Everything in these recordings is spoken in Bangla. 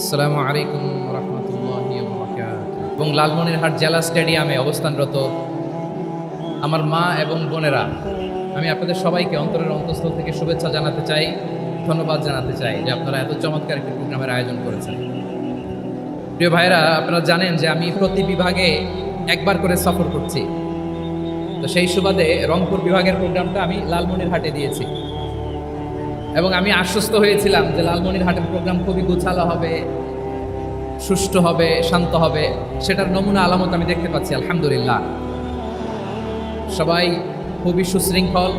আসসালামু আলাইকুম রহমতুল্লাহি এবং লালমনিরহাট জেলা স্টেডিয়ামে অবস্থানরত আমার মা এবং বোনেরা, আমি আপনাদের সবাইকে অন্তরের অন্তঃস্থল থেকে শুভেচ্ছা জানাতে চাই, ধন্যবাদ জানাতে চাই যে আপনারা এত চমৎকার একটি প্রোগ্রামের আয়োজন করেছেন। প্রিয় ভাইরা, আপনারা জানেন যে আমি প্রতি বিভাগে একবার করে সফর করছি। তো সেই সুবাদে রংপুর বিভাগের প্রোগ্রামটা আমি লালমনিরহাটে দিয়েছি এবং আমি আশ্বস্ত হয়েছিলাম যে লালমনিরহাটের প্রোগ্রাম খুবই গোছালো হবে, সুষ্ঠু হবে, শান্ত হবে। সেটার নমুনা আলামত আমি দেখতে পাচ্ছি আলহামদুলিল্লাহ। সবাই খুবই সুশৃঙ্খল,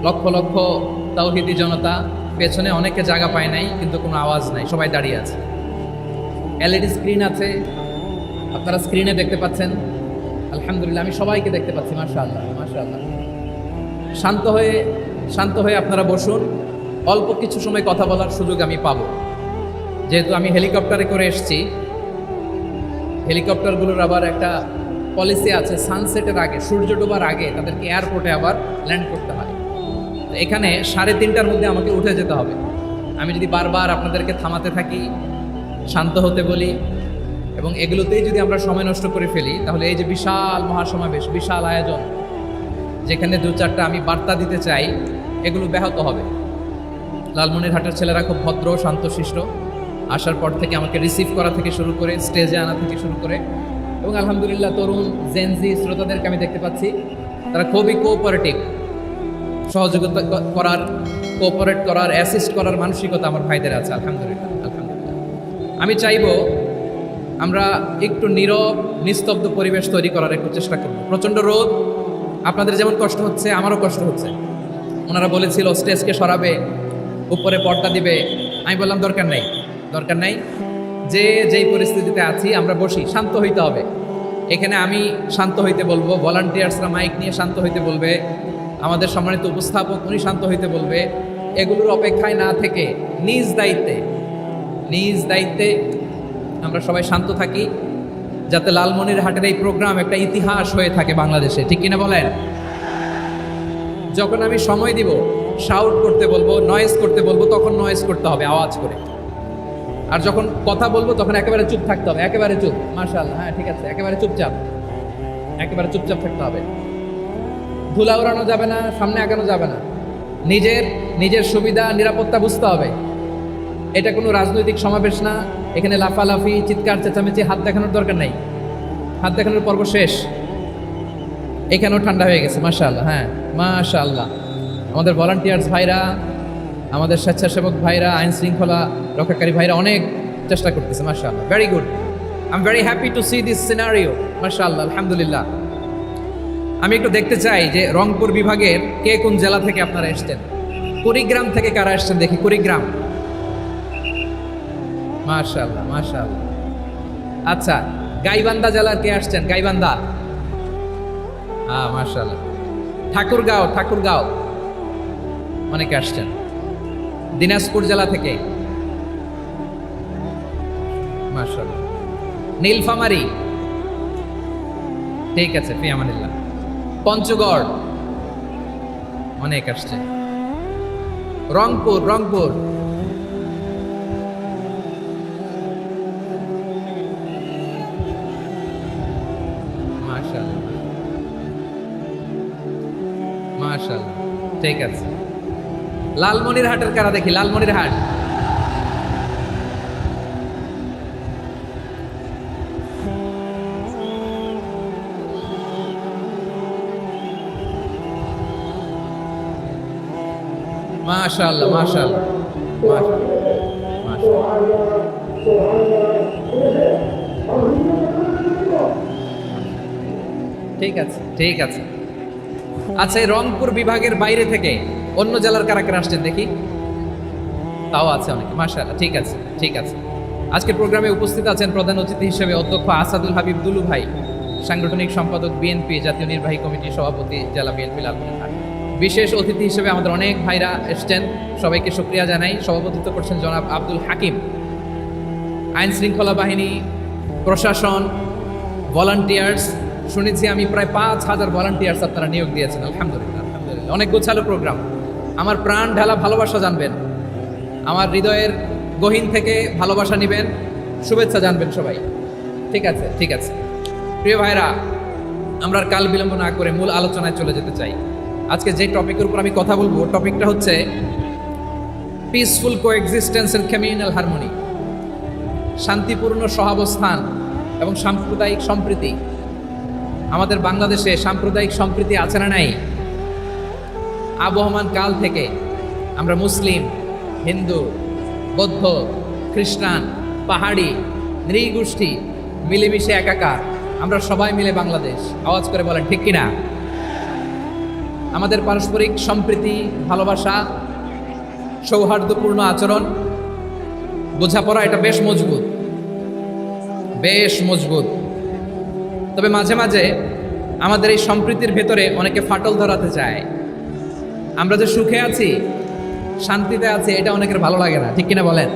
লক্ষ লক্ষ তাওহীদি জনতা, পেছনে অনেকে জায়গা পায় নাই কিন্তু কোনো আওয়াজ নাই, সবাই দাঁড়িয়ে আছে। এলইডি স্ক্রিন আছে, আপনারা স্ক্রিনে দেখতে পাচ্ছেন আলহামদুলিল্লাহ। আমি সবাইকে দেখতে পাচ্ছি, মাশাআল্লাহ মাশাআল্লাহ। শান্ত হয়ে আপনারা বসুন, অল্প কিছু সময় কথা বলার সুযোগ আমি পাবো। যেহেতু আমি হেলিকপ্টারে করে এসেছি, হেলিকপ্টারগুলোর আবার একটা পলিসি আছে, সানসেটের আগে, সূর্য ডোবার আগে তাদেরকে এয়ারপোর্টে আবার ল্যান্ড করতে হয়। তো এখানে 3:30টার মধ্যে আমাকে উঠে যেতে হবে। আমি যদি বারবার আপনাদেরকে থামাতে থাকি, শান্ত হতে বলি এবং এগুলোতেই যদি আমরা সময় নষ্ট করে ফেলি, তাহলে এই যে বিশাল মহাসমাবেশ, বিশাল আয়োজন, যেখানে 2-4টা আমি বার্তা দিতে চাই, এগুলো ব্যাহত হবে। লালমনিরহাটের ছেলেরা খুব ভদ্র, শান্তশিষ্ট। আসার পর থেকে আমাকে রিসিভ করা থেকে শুরু করে স্টেজে আনা থেকে শুরু করে, এবং আলহামদুলিল্লাহ তরুণ জেনজি শ্রোতাদেরকে আমি দেখতে পাচ্ছি তারা খুবই কোঅপারেটিভ, সহযোগিতা করার, কোঅপারেট করার, অ্যাসিস্ট করার মানসিকতা আমার ভাইদের আছে আলহামদুলিল্লাহ আলহামদুলিল্লাহ। আমি চাইবো আমরা একটু নীরব নিস্তব্ধ পরিবেশ তৈরি করার একটু চেষ্টা করব। প্রচণ্ড রোদ, আপনাদের যেমন কষ্ট হচ্ছে আমারও কষ্ট হচ্ছে। ওনারা বলেছিল স্টেজকে সরাবে, উপরে পর্দা দিবে। আমি বললাম দরকার নাই, যে যেই পরিস্থিতিতে আছি আমরা বসি, শান্ত হইতে হবে। এখানে আমি শান্ত হইতে বলবো, ভলান্টিয়ার্সরা মাইক নিয়ে শান্ত হইতে বলবে, আমাদের সম্মানিত উপস্থাপক উনি শান্ত হইতে বলবে। এগুলোর অপেক্ষায় না থেকে নিজ দায়িত্বে আমরা সবাই শান্ত থাকি, যাতে লালমনিরহাটের এই প্রোগ্রাম একটা ইতিহাস হয়ে থাকে বাংলাদেশে, ঠিক কিনা বলেন? যখন আমি সময় দিব, শাউট করতে বলবো, নয়েজ করতে বলবো, তখন নয়েজ করতে হবে আওয়াজ করে। আর যখন কথা বলবো তখন একেবারে চুপ থাকতে হবে, একেবারে চুপ। মাশাআল্লাহ, হ্যাঁ ঠিক আছে, একেবারে চুপচাপ থাকতে হবে। ধুলা উড়ানো যাবে না, সামনে আগানো যাবে না। নিজের সুবিধা, নিরাপত্তা বুঝতে হবে। এটা কোনো রাজনৈতিক সমাবেশ না, এখানে লাফালাফি, চিৎকার চেঁচামেচি, হাত দেখানোর দরকার নাই। হাত দেখানোর পর্ব শেষ। এখানেও ঠান্ডা হয়ে গেছে, মাশাআল্লাহ, হ্যাঁ মাশাআল্লাহ। আমাদের ভলান্টিয়ার্স ভাইরা, আমাদের স্বেচ্ছাসেবক ভাইরা, আইন শৃঙ্খলা রক্ষাকারী ভাইরা অনেক চেষ্টা করতেছে, মাশাআল্লাহ, very good. I am very happy to C this scenario, মাশাআল্লাহ আলহামদুলিল্লাহ। আমি একটু দেখতে চাই যে রংপুর বিভাগের কে কোন জেলা থেকে আপনারা এসছেন। কুড়িগ্রাম থেকে কারা এসছেন দেখি, কুড়িগ্রাম, মাশাআল্লাহ মাশাআল্লাহ। আচ্ছা, গাইবান্ধা জেলার কে আসছেন? গাইবান্ধা, মাশাআল্লাহ। ঠাকুরগাঁও অনেকে আসছেন। দিনাজপুর জেলা থেকে, মাশাআল্লাহ। নীলফামারী, ঠিক আছে, ফি আমানিল্লাহ। পঞ্চগড় অনেক আসছে। রংপুর মাশাআল্লাহ, ঠিক আছে। লালমনিরহাটের কারা দেখি, লালমনিরহাট, মাশাআল্লাহ মাশাআল্লাহ ঠিক আছে। আচ্ছা, এই রংপুর বিভাগের বাইরে থেকে অন্য জেলার কারা কারা আসছেন দেখি, তাও আছে অনেকে, মাশাআল্লাহ, ঠিক আছে। আজকের প্রোগ্রামে উপস্থিত আছেন প্রধান অতিথি হিসেবে অধ্যক্ষ আসাদুল হাবিব দুলু ভাই, সাংগঠনিক সম্পাদক বিএনপি, জাতীয় নির্বাহী কমিটির সভাপতি জেলা বিএনপি লালমনিরহাট। বিশেষ অতিথি হিসেবে আমাদের অনেক ভাইরা এসছেন, সবাইকে শুকরিয়া জানাই। সভাপতিত্ব করছেন জনাব আব্দুল হাকিম। আইন শৃঙ্খলা বাহিনী, প্রশাসন, ভলান্টিয়ার্স, শুনেছি আমি প্রায় 5,000 ভলান্টিয়ার্স আপনারা নিয়োগ দিয়েছেন, আলহামদুলিল্লাহ। অনেক গোছালো প্রোগ্রাম। আমার প্রাণ ঢালা ভালোবাসা জানবেন, আমার হৃদয়ের গহীন থেকে ভালোবাসা নেবেন, শুভেচ্ছা জানবেন সবাই। ঠিক আছে, ঠিক আছে। প্রিয় ভাইরা, আমরা আর কাল বিলম্ব না করে মূল আলোচনায় চলে যেতে চাই। আজকে যে টপিকের উপর আমি কথা বলবো, টপিকটা হচ্ছে peaceful coexistence and communal harmony, শান্তিপূর্ণ সহাবস্থান এবং সাম্প্রদায়িক সম্প্রীতি। আমাদের বাংলাদেশে সাম্প্রদায়িক সম্প্রীতি আছে না নাই? আবহমান কাল থেকে আমরা মুসলিম, হিন্দু, বৌদ্ধ, খ্রিস্টান, পাহাড়ি, নৃগোষ্ঠী মিলেমিশে একাকার, আমরা সবাই মিলে বাংলাদেশ। আওয়াজ করে বলেন ঠিক কিনা? আমাদের পারস্পরিক সম্প্রীতি, ভালোবাসা, সৌহার্দ্যপূর্ণ আচরণ, বোঝাপড়া, এটা বেশ মজবুত, বেশ মজবুত। তবে মাঝে মাঝে আমাদের এই সম্প্রীতির ভেতরে অনেকে ফাটল ধরাতে চায়। আমরা যে সুখে আছি, শান্তিতে আছি, এটা অনেকের ভালো লাগে না, ঠিক কিনা বলেন?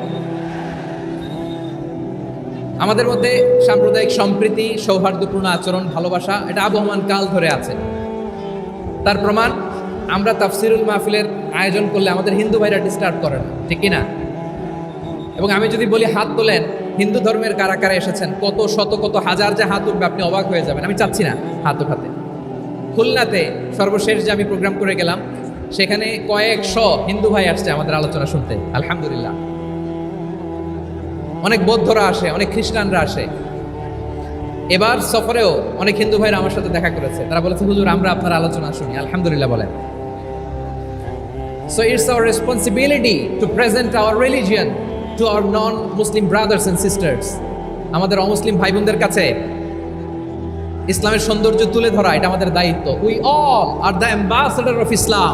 আমাদের মধ্যে সাম্প্রদায়িক সম্প্রীতি, সৌহার্দ্যপূর্ণ আচরণ, ভালোবাসা, এটা আবহমান কাল ধরে আছে। তার প্রমাণ, আমরা তাফসিরুল মাহফিলের আয়োজন করলে আমাদের হিন্দু ভাইরা ডিস্টার্ব করে না, ঠিক কিনা? এবং আমি যদি বলি হাত তোলেন, হিন্দু ধর্মের কারা কারা এসেছেন, কত শত কত হাজার যে হাত উঠবে, আপনি অবাক হয়ে যাবেন। আমি চাচ্ছি না হাত উঠাতে। খুলনাতে সর্বশেষ যে আমি প্রোগ্রাম করে গেলাম, সেখানে কয়েকশ হিন্দু ভাই আসছে আমাদের আলোচনা শুনতে, আলহামদুলিল্লাহ। অনেক বৌদ্ধরা আসে, অনেক খ্রিস্টানরা আসে। এবার সফরেও অনেক হিন্দু ভাইরা আমার সাথে দেখা করেছে। তারা বলেছে, হুজুর আমরা আপনার আলোচনা শুনি, আলহামদুলিল্লাহ বলেন। So it's our responsibility to present our religion to our non-Muslim brothers and sisters. আমাদের অমুসলিম ভাই বোনদের কাছে ইসলামের সৌন্দর্য তুলে ধরা, এটা আমাদের দায়িত্ব। We all are the ambassador of Islam.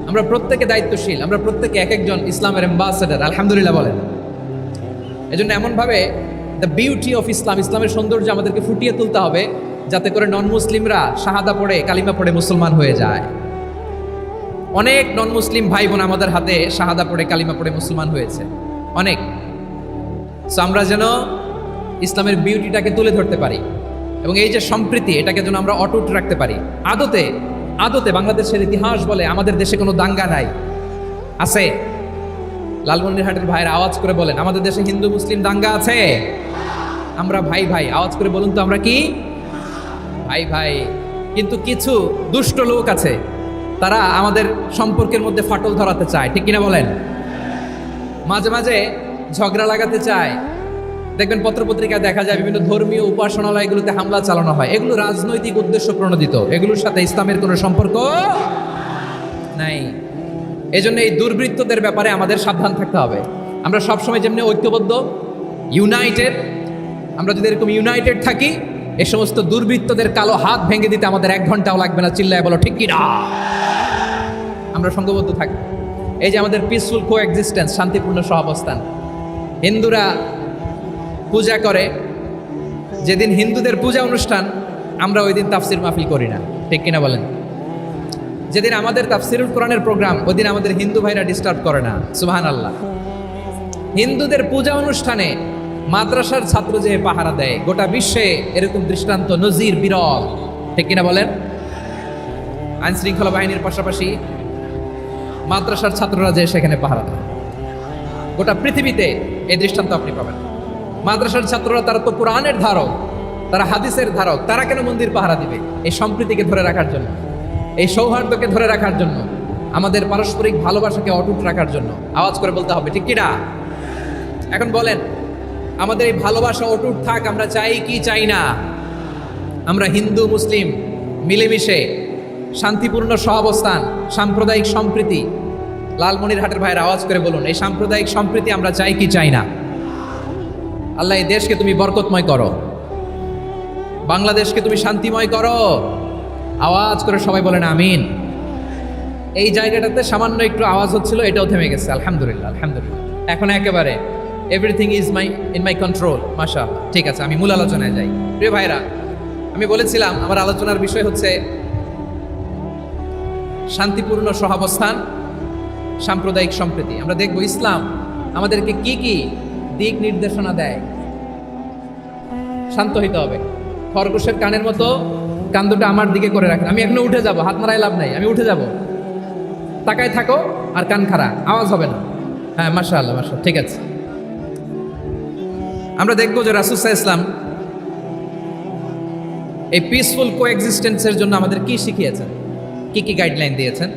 আমরা প্রত্যেকে দায়িত্বশীল, আমরা প্রত্যেকে এক একজন ইসলামের অ্যাম্বাসেডর, আলহামদুলিল্লাহ বলেন। এজন্য এমনভাবে দ্য বিউটি অফ ইসলাম, ইসলামের সৌন্দর্য আমাদেরকে ফুটিয়ে তুলতে হবে, যাতে করে নন মুসলিমরা শাহাদা পড়ে, কালিমা পড়ে মুসলমান হয়ে যায়। অনেক নন মুসলিম ভাই বোন আমাদের হাতে শাহাদা পড়ে, কালিমা পড়ে মুসলমান হয়েছে, অনেক। সো আমরা যেন ইসলামের বিউটিটাকে তুলে ধরতে পারি এবং এই যে সম্প্রীতি, এটাকে যেন আমরা অটুট রাখতে পারি। আদতে আদতে বাংলাদেশের ইতিহাস বলে আমাদের দেশে কোনো দাঙ্গা নাই, আছে? লালমনিরহাটের ভাইয়ের আওয়াজ করে বলেন, আমাদের দেশে হিন্দু মুসলিম দাঙ্গা আছে? আমরা ভাই ভাই, আওয়াজ করে বলুন তো, আমরা কি ভাই ভাই? কিন্তু কিছু দুষ্ট লোক আছে, তারা আমাদের সম্পর্কের মধ্যে ফাটল ধরাতে চায়, ঠিক কিনা বলেন? মাঝে মাঝে ঝগড়া লাগাতে চায়। দেখবেন পত্রপত্রিকায় দেখা যায় বিভিন্ন ধর্মীয় উপাসনালয়গুলোতে হামলা চালানো হয়। এগুলো রাজনৈতিক উদ্দেশ্য প্রণোদিত, এগুলোর সাথে ইসলামের কোনো সম্পর্ক নাই। এজন্য এই দুর্বৃত্তদের ব্যাপারে আমাদের সাবধান থাকতে হবে। আমরা সবসময় যেমনি ঐক্যবদ্ধ, ইউনাইটেড, আমরা যদি এরকম ইউনাইটেড থাকি, এই সমস্ত দুর্বৃত্তদের কালো হাত ভেঙে দিতে আমাদের 1 ঘন্টাও লাগবে না। চিল্লায় বলো ঠিক কিনা? আমরা সংঘবদ্ধ থাকি। এই যে আমাদের পিসফুল কোএক্সিস্টেন্স, শান্তিপূর্ণ সহাবস্থান। হিন্দুরা পূজা করে, যেদিন হিন্দুদের পূজা অনুষ্ঠান, আমরা ওই দিন তাফসির মাহফিল করি না, ঠিক কিনা বলেন? যেদিন আমাদের তাফসিরুল কোরআনের প্রোগ্রাম, ওই দিন আমাদের হিন্দু ভাইরা ডিস্টার্ব করে না, সুবহানাল্লাহ। হিন্দুদের পূজা অনুষ্ঠানে মাদ্রাসার ছাত্র যে পাহারা দেয়, গোটা বিশ্বে এরকম দৃষ্টান্ত, নজির বিরল, ঠিক কিনা বলেন? আইন শৃঙ্খলা বাহিনীর পাশাপাশি মাদ্রাসার ছাত্ররা যে সেখানে পাহারা দেয়, গোটা পৃথিবীতে এই দৃষ্টান্ত আপনি পাবেন। মাদ্রাসার ছাত্ররা, তারা তো কোরআনের ধারক, তারা হাদিসের ধারক, তারা কেন মন্দির পাহারা দিবে? এই সম্প্রীতিকে ধরে রাখার জন্য, এই সৌহার্দ্যকে ধরে রাখার জন্য, আমাদের পারস্পরিক ভালোবাসাকে অটুট রাখার জন্য। আওয়াজ করে বলতে হবে ঠিক কিনা? এখন বলেন, আমাদের এই ভালোবাসা অটুট থাক, আমরা চাই কি চাই না? আমরা হিন্দু মুসলিম মিলেমিশে শান্তিপূর্ণ সহাবস্থান, সাম্প্রদায়িক সম্প্রীতি। লালমনিরহাটের ভাইয়ের আওয়াজ করে বলুন, এই সাম্প্রদায়িক সম্প্রীতি আমরা চাই কি চাই না? আল্লাহ এই দেশকে তুমি বরকতময় করো, বাংলাদেশকে তুমি শান্তিময় করো। আওয়াজ করে সবাই বলেন আমিন। এই জায়গাটাতে সামান্য একটু আওয়াজ হচ্ছিল, এটাও থেমে গেছে, আলহামদুলিল্লাহ আলহামদুলিল্লাহ। এখন একেবারে everything is in my control, মাশাআল্লাহ। ঠিক আছে, আমি মূল আলোচনায় যাই। প্রিয় ভাইরা, আমি বলেছিলাম আমার আলোচনার বিষয় হচ্ছে শান্তিপূর্ণ সহাবস্থান, সাম্প্রদায়িক সম্প্রীতি। আমরা দেখব ইসলাম আমাদেরকে কি কি দিক নির্দেশনা দেয়। শান্ত হইতে হবে, খরগোশের কানের মতো কান দুটো আমার দিকে করে রাখেন। আমি এখনো উঠে যাব, হাত মারাই লাভ নাই, আমি উঠে যাব। তাকায় থাকো আর কান খাড়া, আওয়াজ হবে না। হ্যাঁ, মাশাআল্লাহ মাশাআল্লাহ, ঠিক আছে। আমরা দেখবো যে রাসূল সাল্লাল্লাহু আলাইহি ওয়াসাল্লাম এই পিসফুল কোএক্সিস্টেন্সের জন্য আমাদের কি শিখিয়েছেন, কি কি গাইডলাইন দিয়েছেন,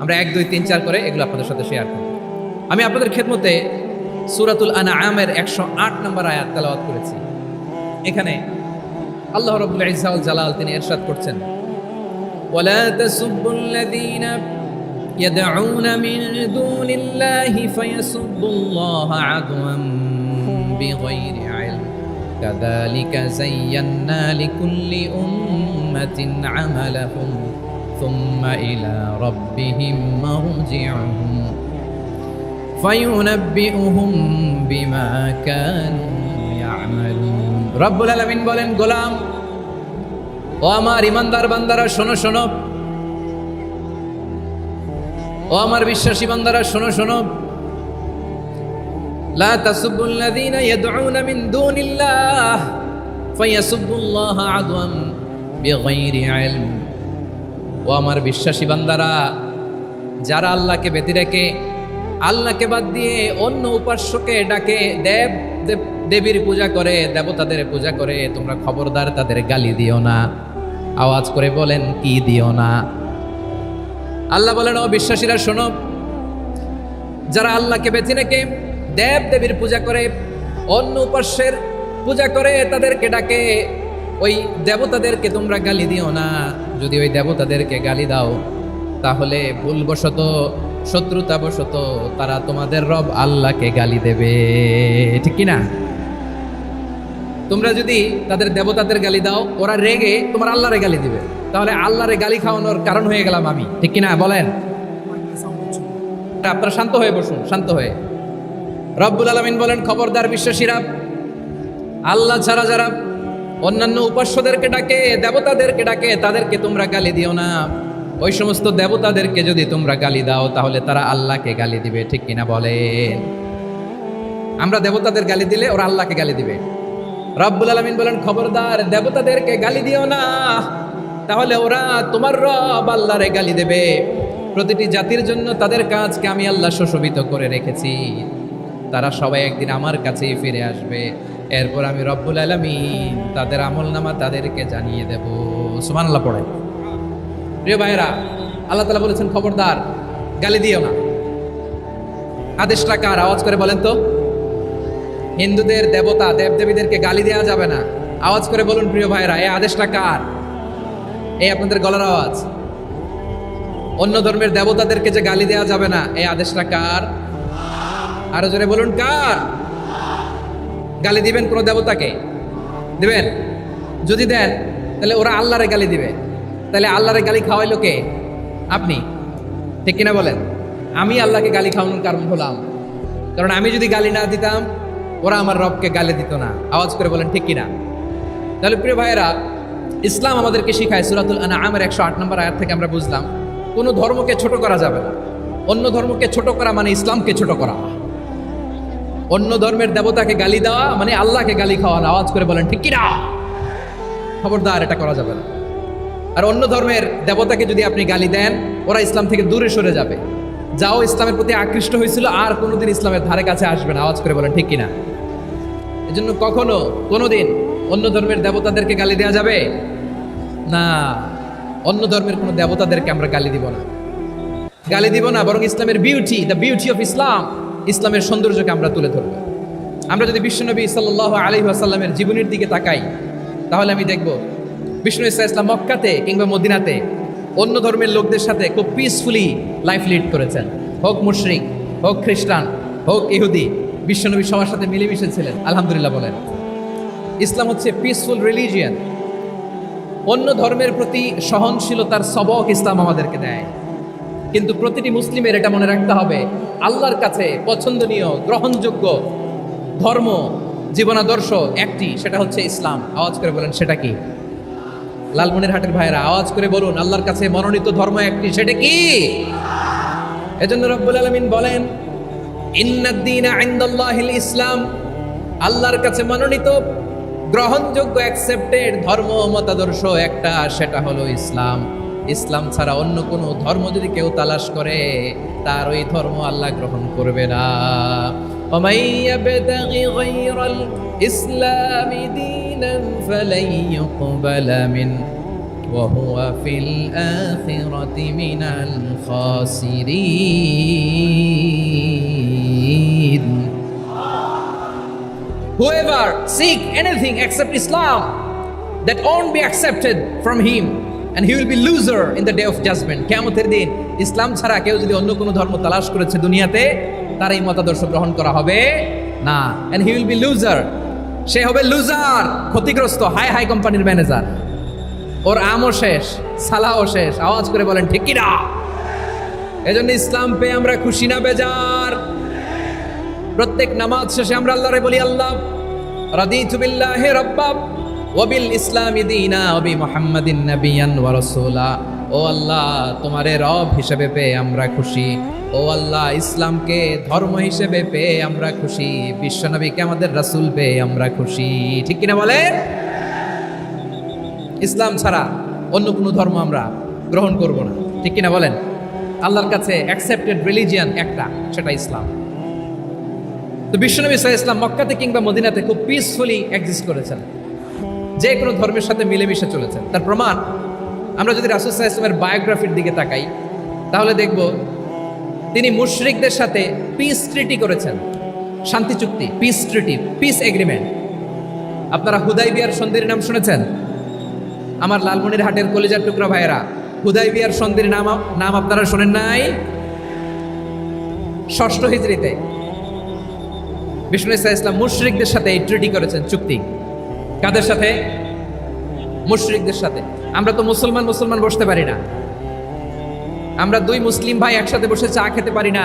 আমরা 1 2 3 4 করে এগুলো আপনাদের সাথে শেয়ার করব। আমি আপনাদের খেদমতে সূরাতুল আনআমের 108 নম্বর আয়াত তেলাওয়াত করেছি। এখানে আল্লাহ রাব্বুল ইজ্জা ওয়াল জালাল তিনি ইরশাদ করছেন, ওয়ালা তাসুবুল্লাযীনা ইয়াদউনা মিন দুনিল্লাহি ফায়াসুবুল্লাহা আদওয়ান বিগাইরি ইলম কাযালিকা যায়্যান্না লিকুল্লি উম্মাতিন আমালাহুম সুম্মা ইলা রাব্বিহিম মারজিউহুম ফায়ুনাব্বিউহুম বিমা কানু ইয়ামালুন। রব্বুল আলামিন বলেন, গোলাম ও আমার ইমানদার বান্দারা শোনো শোনো, ও আমার বিশ্বাসী বান্দারা শোনো শোনো, লা তাসুবুল্লাযীনা ইয়াদউনা মিন দুনিল্লাহ ফায়াসুবুল্লাহা আদওয়ান বিগাইরি ইলম। ও আমার বিশ্বাসী বান্দারা, যারা আল্লাহকে ব্যতি রেখে আল্লাহকে বাদ দিয়ে অন্য উপাস্যকে ডাকে, দেবীর পূজা করে, দেবতাদের পূজা করে, তোমরা খবরদার তাদের গালি দিও না। আওয়াজ করে বলেন, কি দিও না? আল্লাহ বলেন, ও বিশ্বাসীরা শোনো, যারা আল্লাহকে বেছে রেখে দেবীর পূজা করে, অন্য উপাস্যের পূজা করে, তাদেরকে ডাকে, ওই দেবতাদেরকে তোমরা গালি দিও না। যদি ওই দেবতাদেরকে গালি দাও তাহলে ভুলবশত, শত্রুতাবশত তারা তোমাদের রব আল্লাহকে গালি দেবে, ঠিক কি না? তোমরা যদি তাদের দেবতাদের গালি দাও, ওরা রেগে তোমার আল্লাহরে গালি দিবে, তাহলে আল্লাহরে গালি খাওয়ানোর কারণ হয়ে গেলাম আমি, ঠিক কি না? বলেন। আপনারা শান্ত হয়ে বসুন, শান্ত হয়ে। রব্বুল আলামিন বলেন, খবরদার বিশ্বাসীরা, আল্লাহ ছাড়া যারা অন্যান্য উপাস্যদেরকে ডাকে, দেবতাদেরকে ডাকে, তাদেরকে তোমরা গালি দিও না। ওই সমস্ত দেবতাদেরকে যদি তোমরা গালি দাও তাহলে তারা আল্লাহকে গালি দিবে, ঠিক কিনা বলেন? আমরা দেবতাদের গালি দিলে ওরা আল্লাহকে গালি দিবে। রব্বুল আলামিন বলেন, খবরদার দেবতাদেরকে গালি দিও না, তাহলে ওরা তোমার রব আল্লাহরে গালি দেবে। প্রতিটি জাতির জন্য তাদের কাজকে আমি আল্লাহ সুশোভিত করে রেখেছি, তারা সবাই একদিন আমার কাছেই ফিরে আসবে। এরপর আমি রব্বুল আলামিন তাদের আমলনামা তাদেরকে জানিয়ে দেব। সুবহানাল্লাহ পড়ে। প্রিয় ভাইরা, আল্লাহ তাআলা বলেছেন, খবরদার গালি দিও না। আদেশটা কার? আওয়াজ করে বলেন তো। হিন্দুদের দেবতা দেবদেবীদেরকে গালি দেওয়া যাবে না। আওয়াজ করে বলুন প্রিয় ভাইরা, এই আদেশটা কার? এই আপনাদের গলার আওয়াজ। অন্য ধর্মের দেবতাদেরকে যে গালি দেওয়া যাবে না, এই আদেশটা কার? আরো জোরে বলুন, কার? গালি দিবেন কোন দেবতাকে? দিবেন? যদি দেন তাহলে ওরা আল্লাহরে গালি দিবে, তাহলে আল্লাহরে গালি খাওয়াইলো কে? আপনি, ঠিক কিনা বলেন? আমি আল্লাহকে গালি খাওয়ানোর কারণ হলাম, কারণ আমি যদি গালি না দিতাম ওরা আমার রবকে গালি দিত না। আওয়াজ করে বলেন, ঠিক কিনা? তাহলে প্রিয় ভাইয়েরা, ইসলাম আমাদেরকে শিখায়, সূরাতুল আনআমের 108 নম্বর আয়াত থেকে আমরা বুঝলাম, কোনো ধর্মকে ছোট করা যাবে না। অন্য ধর্মকে ছোট করা মানে ইসলামকে ছোট করা। অন্য ধর্মের দেবতাকে গালি দেওয়া মানে আল্লাহকে গালি খাওয়ানো। আওয়াজ করে বলেন, ঠিক কিনা? খবরদার, এটা করা যাবে না। আর অন্য ধর্মের দেবতাকে যদি আপনি গালি দেন, ওরা ইসলাম থেকে দূরে সরে যাবে। যাও ইসলামের প্রতি আকৃষ্ট হয়েছিল আর কোনোদিন ইসলামের ধারে কাছে আসবে না। আওয়াজ করে বলেন, ঠিক কিনা? এজন্য কখনো কোনোদিন অন্য ধর্মের দেবতাদেরকে গালি দেওয়া যাবে না। অন্য ধর্মের কোনো দেবতাদেরকে আমরা গালি দিব না, গালি দিব না, বরং ইসলামের beauty, the beauty of Islam, ইসলামের সৌন্দর্যকে আমরা তুলে ধরব। আমরা যদি বিশ্বনবী সাল্লাল্লাহু আলাইহি ওয়াসাল্লামের জীবনের দিকে তাকাই, তাহলে আমি দেখব বিষ্ণু ইসলাম মক্কাতে কিংবা মদিনাতে অন্য ধর্মের লোকদের সাথে খুব পিসফুলি লাইফ লিড করেছেন। হোক মুশরিক, হোক খ্রিস্টান, হোক ইহুদি, বিশ্বনবী সবার সাথে মিলেমিশে ছিলেন। আলহামদুলিল্লাহ বলেন। ইসলাম হচ্ছে পিসফুল রিলিজিয়ান। অন্য ধর্মের প্রতি সহনশীলতার সবক ইসলাম আমাদেরকে দেয়। কিন্তু প্রতিটি মুসলিমের এটা মনে রাখতে হবে, আল্লাহর কাছে পছন্দনীয় গ্রহণযোগ্য ধর্ম, জীবনাদর্শ একটি, সেটা হচ্ছে ইসলাম। আওয়াজ করে বলেন, সেটা কি? লালমনিরহাটের ভাইরা আওয়াজ করে বলুন, আল্লাহর কাছে মনোনীত ধর্ম একটি, সেটা কি? এজন্য রব্বুল আলামিন বলেন, ইন্নাদ-দীনা ইনদাল্লাহিল ইসলাম, আল্লাহর কাছে মনোনীত গ্রহণযোগ্য অ্যাকসেপ্টেড ধর্ম মতাদর্শ একটা, সেটা হলো ইসলাম। ইসলাম ছাড়া অন্য কোনো ধর্ম যদি কেউ তালাশ করে, তার ওই ধর্ম আল্লাহ গ্রহণ করবে না। ومن يبتغ غير الإسلام دينا فلن يقبل منه وهو في الآخرة من الخاسرين. Whoever seek anything except Islam, that won't be accepted from him, and he will be loser in the day of judgment. কিয়ামতের দিন ইসলাম ছাড়া কেউ যদি অন্য কোনো ধর্ম তালাশ করেছে দুনিয়াতে, তার এই মতাদর্শ গ্রহণ করা হবে না, and he will be loser. সে হবে লুজার, ক্ষতিগ্রস্ত, হাই হাই কোম্পানির ম্যানেজার। ওর আমও শেষ, সালাও শেষ। আওয়াজ করে বলেন ঠিক কি না? এজন্য ইসলাম পেয়ে আমরা খুশি না বেজার? প্রত্যেক নামাজ শেষে আমরা আল্লাহরে বলি, আল্লাহ রাদিতু বিল্লাহি রাব্বা ওয়া বিল ইসলামি দীনা ওয়া বি মুহাম্মাদিন নাবিয়ান ওয়া রাসূলা। ও আল্লাহ, তোমারে রব হিসেবে পেয়ে আমরা খুশি। ও আল্লাহ, ইসলামকে ধর্ম হিসেবে পেয়ে আমরা খুশি। বিশ্বনবীকে আমাদের রাসূল পেয়ে আমরা খুশি। ঠিক কিনা বলেন? ইসলাম ছাড়া অন্য কোনো ধর্ম আমরা গ্রহণ করব না। ঠিক কিনা বলেন? আল্লাহর কাছে অ্যাকসেপ্টেড রিলিজিয়ান একটা, সেটা ইসলাম। তো বিশ্বনবী সাল্লাল্লাহু আলাইহি ওয়াসাল্লাম মক্কাতে কিংবা মদিনাতে খুব পিসফুলি এক্সিস্ট করেছেন, যে কোনো ধর্মের সাথে মিলেমিশে চলেছেন। তার প্রমাণ আমরা যদি রাসূল সাল্লাল্লাহু আলাইহি ওয়াসাল্লামের বায়োগ্রাফির দিকে তাকাই, তাহলে দেখব তিনি মুশরিকদের সাথে পিস ট্রিটি করেছেন, শান্তি চুক্তি, পিস ট্রিটি, পিস এগ্রিমেন্ট। আপনারা হুদাইবিয়ার সন্ধির নাম শুনেছেন? আমার লালমনিরহাটের কলিজার টুকরা ভাইয়েরা, হুদাইবিয়ার সন্ধির নাম আপনারা শোনেন নাই? 6ষ্ঠ হিজরিতে বিষ্ণু ইসলাম মুশরিকদের সাথে এই ট্রিটি করেছেন, চুক্তি। কাদের সাথে? মুশরিকদের সাথে। আমরা তো মুসলমান বসতে পারি না। আমরা দুই মুসলিম ভাই একসাথে বসে চা খেতে পারি না,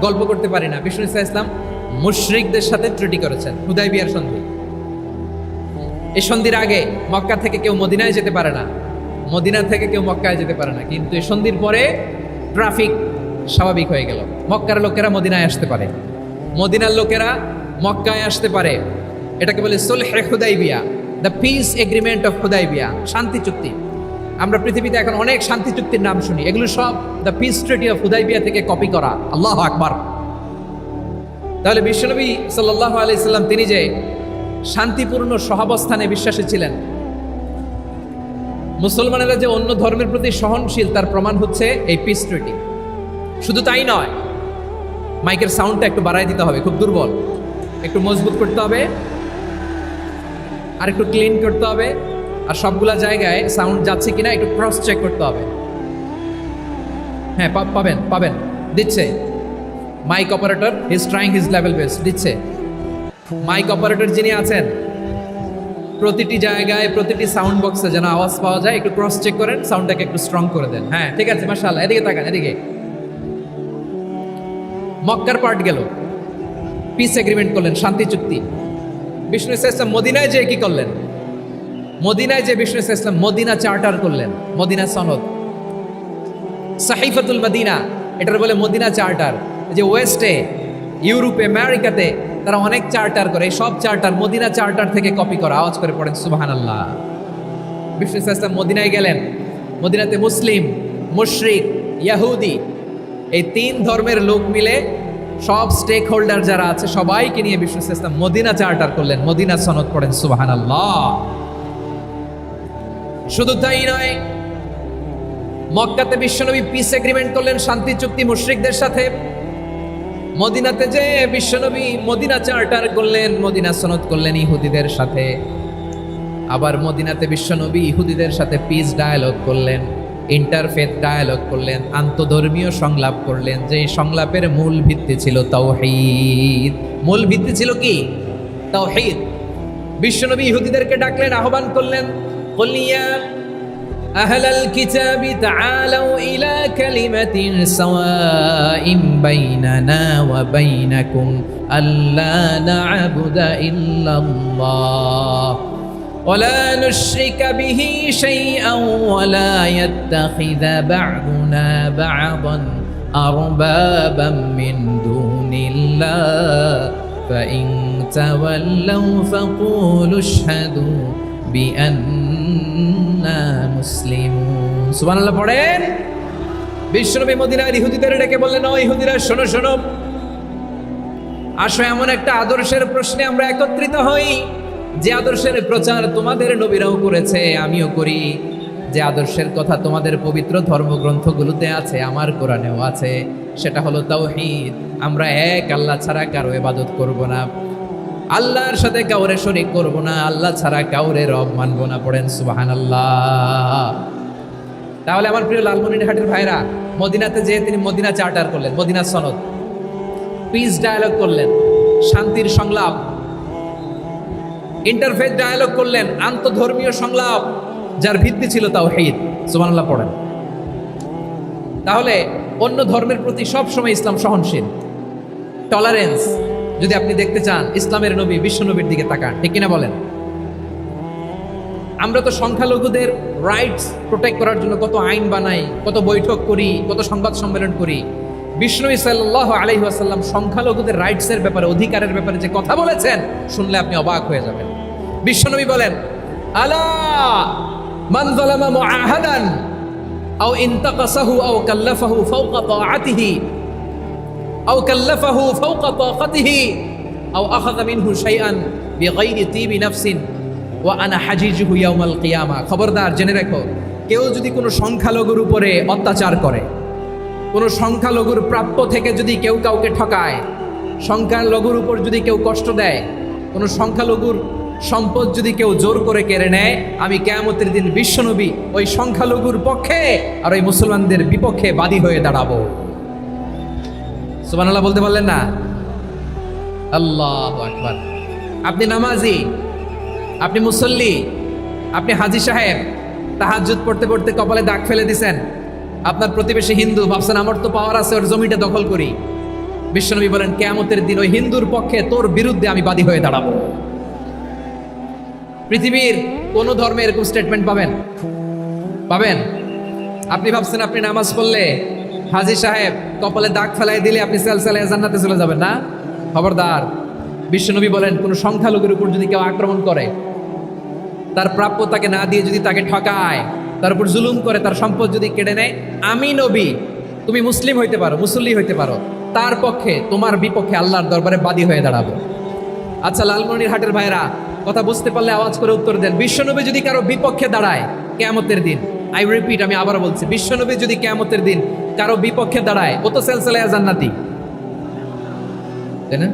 গল্প করতে পারি না। বিষ্ণু ইসলাম মুশরিকদের সাথে ট্রিটি করেছেন, হুদাইবিয়ার সন্ধি। এই সন্ধির আগে মক্কা থেকে কেউ মদিনায় যেতে পারে না, মদিনা থেকে কেউ মক্কায় যেতে পারে না। কিন্তু এই সন্ধির পরে ট্রাফিক স্বাভাবিক হয়ে গেল। মক্কার লোকেরা মদিনায় আসতে পারে, মদিনার লোকেরা মক্কায় আসতে পারে। এটাকে বলে সুলহে Hudaibiya, the peace agreement of Hudaibiya, শান্তি চুক্তি। আমরা পৃথিবীতে এখন অনেক শান্তি চুক্তির নাম শুনি, এগুলো সব the piece treaty of Hudaibiya থেকে কপি করা। আল্লাহু আকবার। তাহলে বিশ্বনবী সাল্লাল্লাহু আলাইহি সাল্লাম তিনি যে শান্তিপূর্ণ সহাবস্থানে বিশ্বাসী ছিলেন, মুসলমানেরা যে অন্য ধর্মের প্রতি সহনশীল, তার প্রমাণ হচ্ছে এই পিস ট্রিটি। শুধু তাই নয়, মাইকের সাউন্ডটা একটু বাড়াই দিতে হবে, খুব দুর্বল, একটু মজবুত করতে হবে, আর একটু ক্লিন করতে হবে, আর সবগুলা জায়গায় সাউন্ড যাচ্ছে কিনা একটু ক্রস চেক করতে হবে। হ্যাঁ, পাবেন দিচ্ছে mike operator, is trying his level best, দিচ্ছে। মাইক অপারেটর যিনি আছেন, প্রতিটি জায়গায় প্রতিটি সাউন্ড বক্সে যেন আওয়াজ পাওয়া যায়, একটু ক্রস চেক করেন, সাউন্ডটাকে একটু স্ট্রং করে দেন। হ্যাঁ, ঠিক আছে, মাশাআল্লাহ। এদিকে তাকান, এদিকে। মক্কার পার্ট গেল, পিস এগ্রিমেন্ট করলেন, শান্তি চুক্তি। বিষ্ণু ইসলাম মদিনায় যে কি করলেন? মদিনায় যে বিষ্ণু ইসলাম মদিনা চার্টার করলেন, মদিনা সনদ, সাহিফাতুল মদিনা, এটার বলে মদিনা চার্টার। যে ওয়েস্টে, ইউরোপে, আমেরিকাতে তারা অনেক চার্টার করে, এই সব চার্টার মদিনা চার্টার থেকে কপি করা। আওয়াজ করে পড়েন সুবহানাল্লাহ। বিষ্ণু ইসলাম মদিনায় গেলেন, মদিনাতে মুসলিম, মুশরিক, ইহুদি, এই 3 ধর্মের লোক মিলে সব স্টেক হোল্ডার যারা আছে সবাইকে নিয়ে বিষ্ণু ইসলাম মদিনা চার্টার করলেন, মদিনা সনদ। পড়েন সুবহানাল্লাহ। শুধু তাই নয়, মক্কাতে বিশ্বনবী পিস এগ্রিমেন্ট করলেন, শান্তি চুক্তি মুশরিকদের সাথে। মদিনাতে যে বিশ্বনবী মদিনা চার্টার করলেন, মদিনা সনদ করলেন ইহুদিদের সাথে। আবার মদিনাতে বিশ্বনবী ইহুদিদের সাথে পিস ডায়ালগ করলেন, ইন্টারফেথ ডায়ালগ করলেন, আন্তধর্মীয় সংলাপ করলেন, যে সংলাপের মূল ভিত্তি ছিল তাওহীদ। মূল ভিত্তি ছিল কি? তাওহীদ। বিশ্বনবী ইহুদিদেরকে ডাকলেন, আহ্বান করলেন, কুল ইয়া আহলাল কিতাবি তাআলাউ ইলা কালিমাতিন সাওয়াইন বাইনানা ওয়া বাইনাকুম আল্লা না'বুদা ইল্লাল্লাহ ولا نشرك به شيئا ولا يتخذ بعضنا بعضا أربابا من دون الله فإن تولوا فقولوا اشهدوا بأننا مسلمون سبحان الله পড়েন। বিশ্বনবী মদিনার ইহুদিদের ডেকে বললেন, ও ইহুদিরা শোনো শোনো, আসো এমন একটা আদর্শের প্রশ্নে আমরা একত্রিত হই, যে আদর্শের প্রচার তোমাদের নবীরাও করেছে, আমিও করি। যে আদর্শের কথা তোমাদের পবিত্র ধর্মগ্রন্থগুলোতে আছে, আমার কোরআনেও আছে, সেটা হলো তাওহীদ। আমরা এক আল্লাহ ছাড়া কারো ইবাদত করব না, আল্লাহর সাথে কাউরে শরীক করব না, আল্লাহ ছাড়া কাউরে রব মানব না। পড়েন সুবহানাল্লাহ। তাহলে আমার প্রিয় লালমনিরহাটের ভাইরা, মদিনাতে যেয়ে তিনি মদিনা চার্টার করলেন, মদিনা সনদ, পিস ডায়ালগ করলেন, শান্তির সংলাপ, ইন্টারফেথ ডায়ালগ করলেন, আন্তধর্মীয় সংলাপ, যার ভিত্তি ছিল তাওহীদ। সুবহানাল্লাহ পড়েন। তাহলে অন্য ধর্মের প্রতি সব সময় ইসলাম সহনশীল, টলারেন্স। যদি আপনি দেখতে চান ইসলামের নবী, বিশ্ব নবীর দিকে তাকান, ঠিক কিনা বলেন? আমরা তো সংখ্যালঘুদের রাইটস প্রোটেক্ট করার জন্য কত আইন বানাই, কত বৈঠক করি, কত সংবাদ সম্মেলন করি। বিষ্ণু সাল্লাল্লাহু আলাইহি ওয়াসাল্লাম সংখ্যালঘুদের রাইটসের ব্যাপারে, অধিকারের ব্যাপারে যে কথা বলেছেন, শুনলে আপনি অবাক হয়ে যাবেন। বিশ্বনবী বলেন, আলা মান যালামা মুআহাদান আও ইনতাকাসাহু আও কাল্লাফাহু ফাওকা তাআতিহি আও কাল্লাফাহু ফাওকা তাকাতিহি আও আখাযা মিনহু শাইআন বিগাইরি তিবি নাফসিন ওয়া আনা হাজিজুহু ইয়াউমাল কিয়ামা। খবরদার, জেনে রাখো, কেউ যদি কোনো সংখ্যালঘুর উপরে অত্যাচার করে, কোনো সংখ্যালঘুর প্রাপ্য থেকে যদি কেউ কাউকে ঠকায়, সংখ্যালঘুর উপর যদি কেউ কষ্ট দেয়, কোনো সংখ্যালঘুর সম্পদ যদি কেউ জোর করে কেড়ে নেয়, আমি কিয়ামতের দিন বিশ্বনবী ওই সংখ্যালঘুর পক্ষে আর ওই মুসলমানদের বিপক্ষে বাদী হয়ে দাঁড়াবো। সুবহানাল্লাহ বলতে পারলেন না? আল্লাহু আকবার। আপনি নামাজি, আপনি মুসল্লি, আপনি হাজী সাহেব, তাহাজ্জুদ পড়তে পড়তে কপালে দাগ ফেলে দিছেন, আপনার প্রতিবেশী হিন্দু, ভাবছেন আমার তো পাওয়ার আছে, ওর জমিটা দখল করি। বিশ্বনবী বলেন, কিয়ামতের দিন ওই হিন্দুর পক্ষে তোর বিরুদ্ধে আমি বাদী হয়ে দাঁড়াবো। পৃথিবীর কোন ধর্মে এরকম স্টেটমেন্ট পাবেন? পাবেন? আপনি ভাবছেন আপনি নামাজ পড়লে হাজী সাহেব কপালে দাগ ফেলাই দিলে আপনি সেলসালে জান্নাতে চলে যাবেন না? খবরদার। বিশ্বনবী বলেন, কোন সংখ্যালঘুর উপর যদি কেউ আক্রমণ করে, তার প্রাপ্য তাকে না দিয়ে যদি তাকে ঠকায়, তার উপর জুলুম করে, তার সম্পদ যদি কেড়ে নেয়, আমি নবী, তুমি মুসলিম হইতে পারো, মুসল্লি হইতে পারো, তার পক্ষে, তোমার বিপক্ষে আল্লাহর দরবারে বাদী হয়ে দাঁড়াবো। আচ্ছা লালমনিরহাটের ভাইরা, কথা বুঝতে পারলে আওয়াজ করে উত্তর দেন। বিশ্বনবী যদি কারো বিপক্ষে দাঁড়ায় কিয়ামতের দিন, আই রিপিট, আমি আবার বলছি, বিশ্বনবী যদি কিয়ামতের দিন কারো বিপক্ষে দাঁড়ায়, ও তো সেলসালায়া জান্নাতি, তাই না?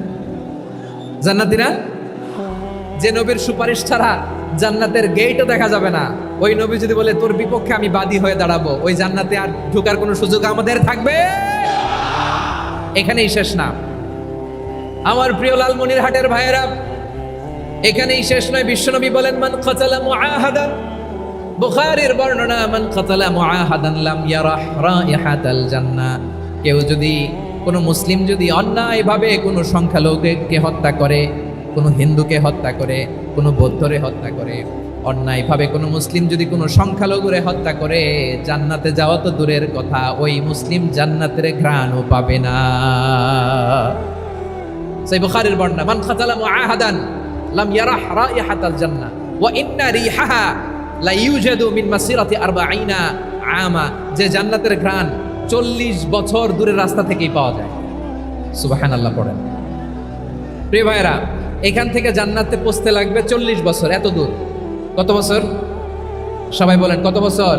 জান্নাতি না? যে নবীর সুপারিশ ছাড়া জান্নাতের গেটও দেখা যাবে না, ওই নবী যদি বলে তোর বিপক্ষে আমি বাদী হয়ে দাঁড়াবো, ওই জান্নাতে আর ঢোকার কোনো সুযোগ আমাদের থাকবে? এখানেই শেষ না আমার প্রিয় লালমনিরহাটের ভাইয়েরা, এখানেই শেষ নয়। বিশ্বনবী বলেন, মান কাতালা মুআহাদান, বুখারীর বর্ণনা, মান কাতালা মুআহাদান লাম ইয়ারাহ রাইহাতাল জান্নাহ। কেউ যদি, কোনো মুসলিম যদি অন্যায়ভাবে কোনো সংখ্যালঘুকে হত্যা করে, কোনো হিন্দুকে হত্যা করে, কোনো বৌদ্ধরে হত্যা করে, অন্যায়ভাবে কোনো মুসলিম যদি কোনো সংখ্যালঘুরে হত্যা করে, জান্নাতে যাওয়া তো দূরের কথা, ওই মুসলিম জান্নাতের ঘ্রাণও পাবে না। সেই বুখারীর বর্ণনা, মান কাতালা মুআহাদান লাম ইয়ারাহ রাইহাতাল জান্নাহ ওয়া ইন্না রিহাহা লা ইউজাদু মিন মাসিরাতি 40 আমা। যে জান্নাতের ঘ্রাণ 40 বছর দূরের রাস্তা থেকেই পাওয়া যায়। সুবহানাল্লাহ পড়েন। প্রিয় ভাইরা, এখান থেকে জান্নাতে পৌঁছতে লাগবে 40 বছর। এত দূর, কত বছর? সবাই বলেন, কত বছর?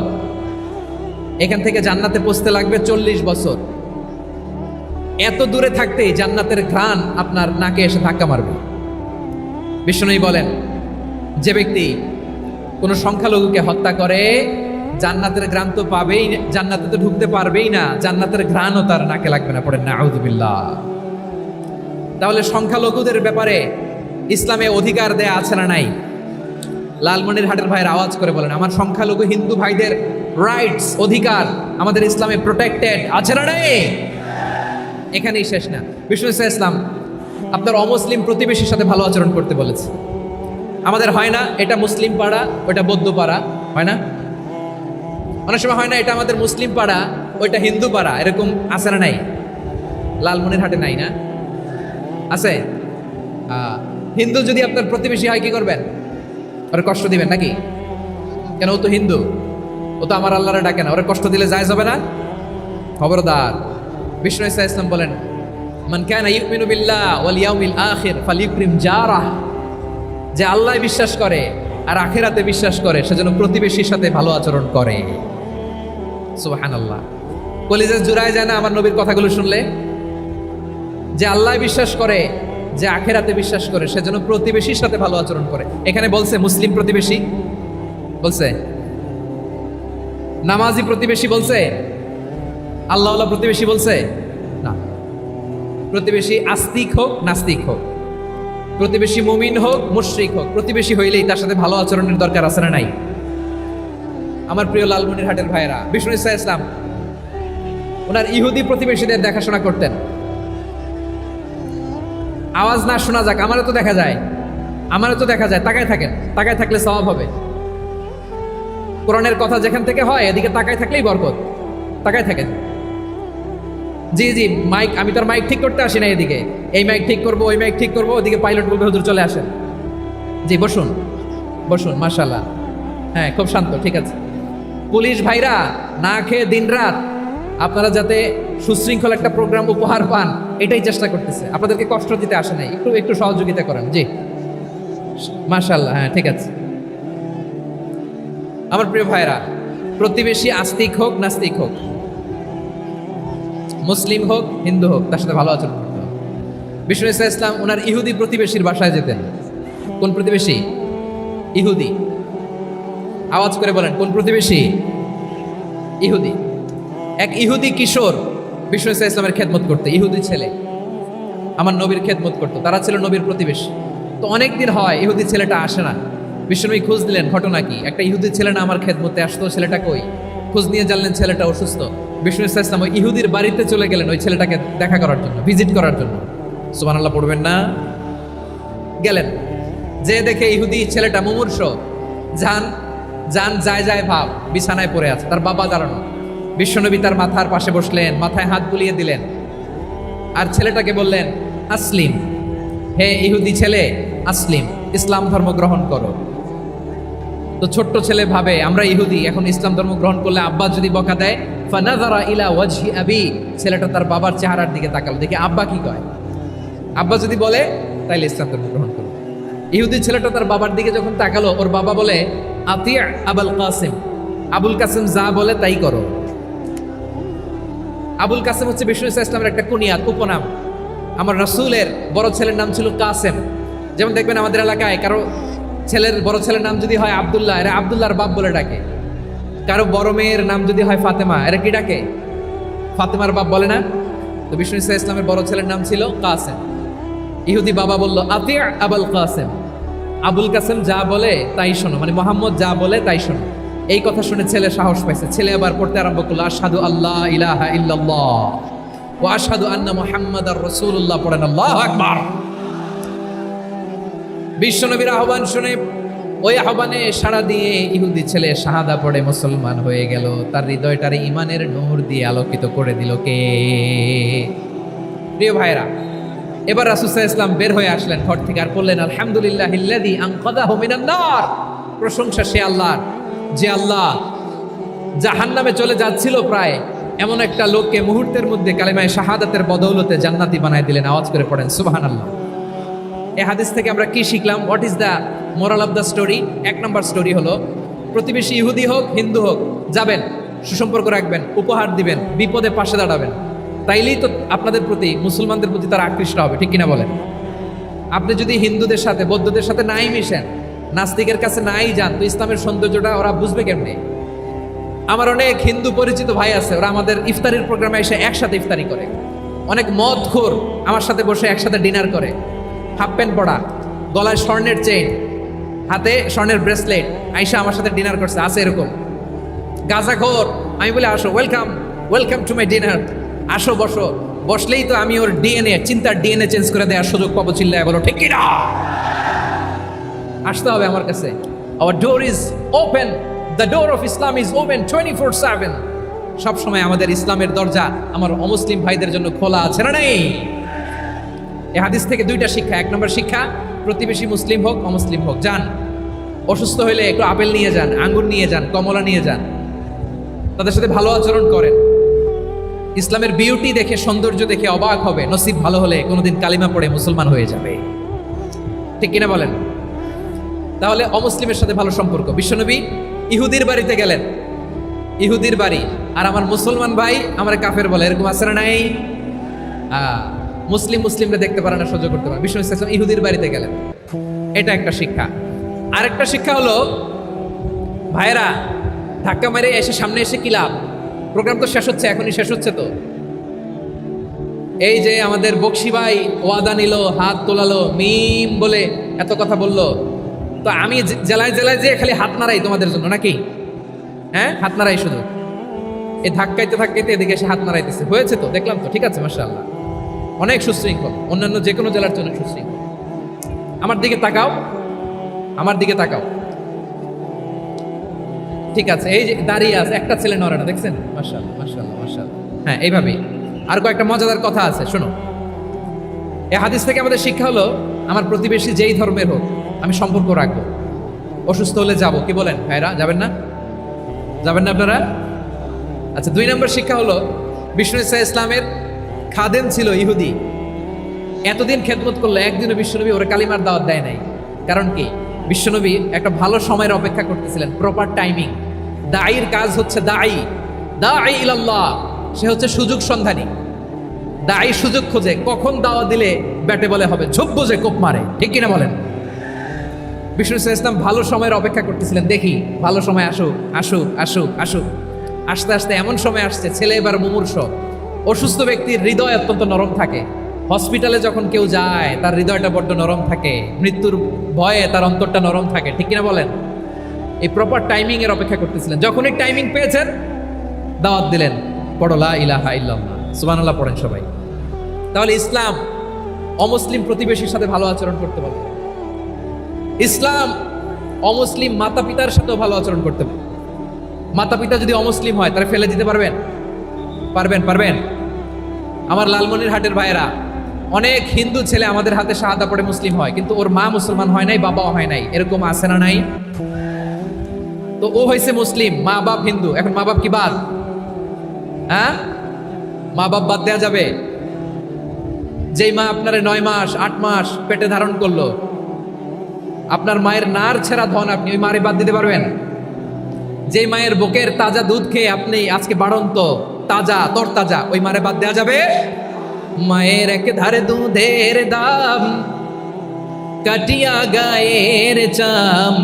এখান থেকে জান্নাতে পৌঁছতে লাগবে 40 বছর। এত দূরে থাকতেই জান্নাতের ঘ্রাণ আপনার নাকে এসে ধাক্কা মারবে। বিষ্ণুই বলেন, যে ব্যক্তি কোনো সংখ্যালঘুকে হত্যা করে, জান্নাতের ঘ্রাণ তো পাবেই, জান্নাতে তো ঢুকতে পারবেই না, জান্নাতের ঘ্রাণও তার নাকে লাগবে না। পড়েন নাউযুবিল্লাহ। তাহলে সংখ্যালঘুদের ব্যাপারে ইসলামে অধিকার দেয়া আছে না নাই? লালমনিরহাটের ভাইয়ের আওয়াজ করে বলেন, আমার সংখ্যালঘু হিন্দু ভাইদের রাইটস, অধিকার আমাদের ইসলামে প্রোটেক্টেড আছে না নাই? এখানেই শেষ না। বিষ্ণু ইসলাম আপনার অমুসলিম প্রতিবেশীর সাথে ভালো আচরণ করতে বলেছে। আমাদের হয় না এটা মুসলিম পাড়া, ওটা বৌদ্ধ পাড়া, হয় না? অনেক সময় হয় না এটা আমাদের মুসলিম পাড়া, ওইটা হিন্দু পাড়া, এরকম আছে না নাই? লালমনিরহাটে নাই না? আছে? হিন্দু যদি আপনার প্রতিবেশী হয়, কি করবেন? ওরা কষ্ট দিবেন নাকি? কেন? ও তো হিন্দু, ও তো আমার আল্লাহরে ডাকে না, ওরা কষ্ট দিলে জায়েজ হবে না? খবরদার। বিষ্ণু ইসলাম বলেন, মান কানা ইউমিনু বিল্লাহ ওয়াল ইয়াউমিল আখির ফালিউকরিম জারাহ, যে আল্লাহ বিশ্বাস করে আর আখিরাতে বিশ্বাস করে সে যেন প্রতিবেশীর সাথে ভালো আচরণ করে। সুবহানাল্লাহ। কলিজা জুড়ায় যায় না আমার নবীর কথাগুলো শুনলে? যে আল্লাহ বিশ্বাস করে, যে আখিরাতে বিশ্বাস করে সে যেন প্রতিবেশীর সাথে ভালো আচরণ করে। এখানে বলছে মুসলিম প্রতিবেশী বলছে, নামাজি প্রতিবেশী বলছে, আল্লাহওয়ালা প্রতিবেশী বলছে না। প্রতিবেশী আস্তিক হোক নাস্তিক হোক, প্রতিবেশী মুমিন হোক মুশরিক হোক, প্রতিবেশী হইলেই তার সাথে ভালো আচরণের দরকার আছে না নাই? আমার প্রিয় লালমনিরহাটের ভাইয়েরা, বিষ্ণু ইসা ইসলাম ওনার ইহুদি প্রতিবেশীদের দেখাশোনা করতেন। আওয়াজ না শোনা যাক, আমারও তো দেখা যায়, আমারও তো দেখা যায়। তাকায় থাকেন, তাকায় থাকলে সওয়াব হবে। কোরআনের কথা যেখান থেকে হয় এদিকে তাকায় থাকলেই বরকত। তাকায় থাকেন। জি জি, মাইক, আমি তো আর মাইক ঠিক করতে আসি না এদিকে, এই মাইক ঠিক করবো ওই মাইক ঠিক করবো, ওদিকে পাইলট বলবে হুজুর চলে আসেন। জি বসুন বসুন, মাশাআল্লাহ। হ্যাঁ খুব শান্ত, ঠিক আছে। পুলিশ ভাইরা না খেয়ে দিনরাত আপনারা যাতে সুশৃঙ্খল একটা প্রোগ্রাম উপহার পান এটাই চেষ্টা করতেছে, আপনাদেরকে কষ্ট দিতে আসে নাই, একটু একটু সহযোগিতা করেন। জি মাশাআল্লাহ, হ্যাঁ ঠিক আছে। আমার প্রিয় ভাইরা, প্রতিবেশী আস্তিক হোক নাস্তিক হোক, মুসলিম হোক হিন্দু হোক, তার সাথে ভালো আচরণ করতে হবে। বিষ্ণু ইসা ইসলাম ওনার ইহুদি প্রতিবেশীর বাসায় যেতেন। কোন প্রতিবেশী? ইহুদি। আওয়াজ করে বলেন, কোন প্রতিবেশী? ইহুদি। এক ইহুদি কিশোর বিষ্ণু ইসা ইসলামের খেদমত করতে, ইহুদি ছেলে আমার নবীর খেদমত করতো, তারা ছিল নবীর প্রতিবেশী। তো অনেক দিন হয় ইহুদি ছেলেটা আসে না। বিষ্ণুনবী খোঁজ দিলেন, ঘটনা কি? একটা ইহুদি ছেলে না আমার খেদমতে আসতো, ছেলেটা কই? খোঁজ নিয়ে জানলেন ছেলেটা অসুস্থ। বিষ্ণু ইসা ইসলাম ওই ইহুদির বাড়িতে চলে গেলেন ওই ছেলেটাকে দেখা করার জন্য, ভিজিট করার জন্য। সুবহানাল্লাহ পড়বেন না? গেলেন, যে দেখে ইহুদি ছেলেটা মুমূর্ষ, জান জান যায় যায় ভাব, বিছানায় পড়ে আছে, তার বাবা দাঁড়ানো। বিশ্বনবী তার মাথার পাশে বসলেন, মাথায় হাত বুলিয়ে দিলেন, আর ছেলেটাকে বললেন আসলিম, হে ইহুদি ছেলে আসলিম, ইসলাম ধর্ম গ্রহণ করো। তো ছোট্ট ছেলে ভাবে আমরা ইহুদি, এখন ইসলাম ধর্ম গ্রহণ করলে আব্বা যদি বকা দেয়, ফানাযারা ইলা ওয়াজহি আবি, ছেলেটা তার বাবার চেহারার দিকে তাকালো, দেখে আব্বা কি কয়। আব্বা যদি বলে তাইলে ইসলাম ধর্ম গ্রহণ করো। ইহুদি ছেলেটা তার বাবার দিকে যখন তাকালো, ওর বাবা বলে আতিয়া আবুল কাসিম, আবুল কাসিম যা বলে তাই করো। আবুল কাসেম হচ্ছে বিষ্ণু ইসা ইসলামের একটা কুনিয়াত, উপনাম। আমার রাসূলের বড় ছেলের নাম ছিল কাসেম। যেমন দেখবেন আমাদের এলাকায় কারো ছেলের বড় ছেলের নাম যদি হয় আব্দুল্লাহ, এরা আব্দুল্লাহর বাপ বলে ডাকে। কারো বড় মেয়ের নাম যদি হয় ফাতেমা, এরা কি ডাকে? ফাতেমার বাপ বলে না? তো বিষ্ণু ইসা ইসলামের বড় ছেলের নাম ছিল কাসেম। ইহুদি বাবা বলল আতিয়া আবুল কাসেম, আবুল কাসেম যা বলে তাই শোনো, মানে মোহাম্মদ যা বলে তাই শোনো। এই কথা শুনে ছেলে সাহস পাইছে, ছেলে আবার পড়তে আরম্ভ করলো আশহাদু আল্লাহ ইলাহা ইল্লাল্লাহ ওয়া আশহাদু আন্না মুহাম্মাদার রাসূলুল্লাহ, পড়েন আল্লাহু আকবার। বিশ্বনবীর আহ্বান শুনে ওই আহ্বানে সাড়া দিয়ে ইহুদি ছেলে শাহাদা পড়ে মুসলমান হয়ে গেল। তার হৃদয়টারে ইমানের নূর দিয়ে আলোকিত করে দিল কে? প্রিয় ভাইরা, এবার রাসূল সাল্লাল্লাহু আলাইহি ওয়াসাল্লাম বের হয়ে আসলেন ঘর থেকে, আর বললেন আলহামদুলিল্লাহিল্লাযী আনকাযাহু মিনান নার, প্রশংসা সে আল্লাহর যে আল্লাহ জাহান্নামে চলে যাচ্ছিল প্রায় এমন একটা লোককে মুহূর্তের মধ্যে কালেমায়ে শাহাদাতের বদৌলতে জান্নাতি বানায় দিলেন। আওয়াজ করে পড়েন সুবহানাল্লাহ। এই হাদিস থেকে আমরা কি শিখলাম? What is the moral of the story? এক নম্বর স্টোরি হলো, প্রতিবেশী ইহুদি হোক হিন্দু হোক, যাবেন, সুসম্পর্ক রাখবেন, উপহার দিবেন, বিপদে পাশে দাঁড়াবেন, তাইলেই তো আপনাদের প্রতি, মুসলমানদের প্রতি তারা আকৃষ্ট হবে, ঠিক কিনা বলেন? আপনি যদি হিন্দুদের সাথে বৌদ্ধদের সাথে নাই মিশেন, নাস্তিকের কাছে নাই যান, তো ইসলামের সৌন্দর্যটা ওরা বুঝবে কেমনে? আমার অনেক হিন্দু পরিচিত ভাই আছে, ওরা আমাদের ইফতারির প্রোগ্রামে এসে একসাথে ইফতারি করে। অনেক মদখোর আমার সাথে বসে একসাথে ডিনার করে, হাফ প্যান্ট পরা, গলায় স্বর্ণের চেইন, হাতে স্বর্ণের ব্রেসলেট, আইসা আমার সাথে ডিনার করছে, আছে এরকম। গাঁজাখোর, আমি বলে আসো, welcome welcome to my dinner, আসো বসো। বসলেই তো আমি ওর ডিএনএ, চিন্তার ডিএনএ চেঞ্জ করে দেওয়ার সুযোগ পাবো, চিল্লায় বলো ঠিক কিনা? আসতে হবে আমার কাছে। Hour door is open, the door of Islam is open 24/7। সবসময় আমাদের ইসলামের দরজা আমার অমুসলিম ভাইদের জন্য খোলা আছে না নেই? এই হাদিস থেকে দুইটা শিক্ষা। এক নম্বর শিক্ষা, প্রতিবেশী মুসলিম হোক অমুসলিম হোক, যান, অসুস্থ হইলে একটু আপেল নিয়ে যান, আঙ্গুর নিয়ে যান, কমলা নিয়ে যান, তাদের সাথে ভালো আচরণ করেন। ইসলামের বিউটি দেখে, সৌন্দর্য দেখে অবাক হবে, নসিব ভালো হলে কোনোদিন কালিমা পড়ে মুসলমান হয়ে যাবে। ঠিক কিনা বলেন? তাহলে অমুসলিমের সাথে ভালো সম্পর্ক। বিশ্বনবী ইহুদির বাড়িতে গেলেন, ইহুদির বাড়ি, আর আমার মুসলমান ভাই আমার কাফের বলে, এরকম আছে না নাই? মুসলিমরা দেখতে পারে না, সহ্য করতে পারে। বিশ্বনবী সাল্লাল্লাহু আলাইহি ওয়াসাল্লাম ইহুদির বাড়িতে গেলেন, এটা একটা শিক্ষা। আরেকটা শিক্ষা হলো, ভাইরা ধাক্কা মেরে এসে সামনে এসে কি লাভ? প্রোগ্রাম তো শেষ হচ্ছে, এখনই শেষ হচ্ছে তো। এই যে আমাদের বকশি ভাই ওয়াদা নিল, হাত তোলালো, মিম বলে এত কথা বললো, তো আমি জেলায় জেলায় যে খালি হাত নাড়াই তোমাদের জন্য নাকি? হ্যাঁ, হাত নাড়াই শুধু। এই ধাক্কাইতে ধাক্কাইতে এদিকে এসে হাত নাড়াইতেছে, হয়েছে তো, দেখলাম তো, ঠিক আছে, মাশাআল্লাহ, অনেক সুশৃঙ্খল, অন্যান্য যে কোনো জেলার জন্য সুশৃঙ্খল। আমার দিকে তাকাও, আমার দিকে তাকাও, ঠিক আছে। এই যে দাঁড়িয়ে আছে, একটা ছেলে নড়ে না, দেখছেন? মাশাআল্লাহ, মাশাআল্লাহ, মাশাআল্লাহ। হ্যাঁ, এইভাবেই। আর কয়েকটা মজাদার কথা আছে, শোনো। এই হাদিস থেকে আমাদের শিক্ষা হলো, আমার প্রতিবেশী যেই ধর্মের হোক আমি সম্পর্ক রাখবো। অসুস্থ হলে যাব, কি বলেন ভাইরা? যাবেন না? যাবেন না আপনারা? আচ্ছা, 2 নম্বর শিক্ষা হলো, বিষ্ণু ইসা ইসলামের খাদেম ছিল ইহুদি, এতদিন খেদমত করলো, একদিনও বিশ্বনবী ওরা কালিমার দাওয়াত দেয় নাই। কারণ কি? বিশ্বনবী একটা ভালো সময়ের অপেক্ষা করতেছিলেন, প্রপার টাইমিং। দায়ীর কাজ হচ্ছে দাঈ ইলাল্লাহ, সে হচ্ছে সুযোগ সন্ধানী। দায়ী সুযোগ খোঁজে, কখন দাওয়াত দিলে ব্যাটে বলে হবে, ঝোপ বোঝে কোপ মারে, ঠিক কিনা বলেন? বিষ্ণু ইসলাম ভালো সময়ের অপেক্ষা করতেছিলেন, দেখি ভালো সময় আসুক আসুক আসুক আসুক। আস্তে আস্তে এমন সময় আসছে, ছেলে এবার মুমূর্ষ। অসুস্থ ব্যক্তির হৃদয় অত্যন্ত নরম থাকে। হসপিটালে যখন কেউ যায় তার হৃদয়টা বড্ড নরম থাকে, মৃত্যুর ভয়ে তার অন্তরটা নরম থাকে, ঠিক কিনা বলেন? এই প্রপার টাইমিং এর অপেক্ষা করতেছিলেন। যখনই টাইমিং পেয়েছেন, দাওয়াত দিলেন, পড়ো লা ইলাহা ইল্লাল্লাহ, সুবহানাল্লাহ পড়েন সবাই। তাহলে ইসলাম অমুসলিম প্রতিবেশীর সাথে ভালো আচরণ করতে পারে। ইসলাম অমুসলিম মাতা পিতার সাথেও ভালো আচরণ করতে পারে। মাতা পিতা যদি অমুসলিম হয় তাহলে ফেলে দিতে পারবেন? পারবেন? আমার লালমনিরহাটের ভাইয়েরা, অনেক হিন্দু ছেলে আমাদের হাতে শাহাদা পড়ে মুসলিম হয়, কিন্তু ওর মা মুসলমান হয় নাই, বাবাও হয় নাই, এরকম আছে না নাই? তো ও হয়েছে মুসলিম, মা বাপ হিন্দু, এখন মা বাপ কি বাদ? হ্যাঁ, মা বাপ বাদ দেয়া যাবে? যেই মা আপনার 9 মাস 8 মাস পেটে ধারণ করলো, আপনার মায়ের নার ছেঁড়া ধন, আপনি ওই মারে বাদ দিতে পারবেন? যেই মায়ের বুকের তাজা দুধ খেয়ে আপনি আজকে বাড়ন্ত তাজা তরতাজা, ওই মারে বাদ দেওয়া যাবে? মায়ের এক ধারে দুধের দাম, কাটিয়া গায়ের চাম,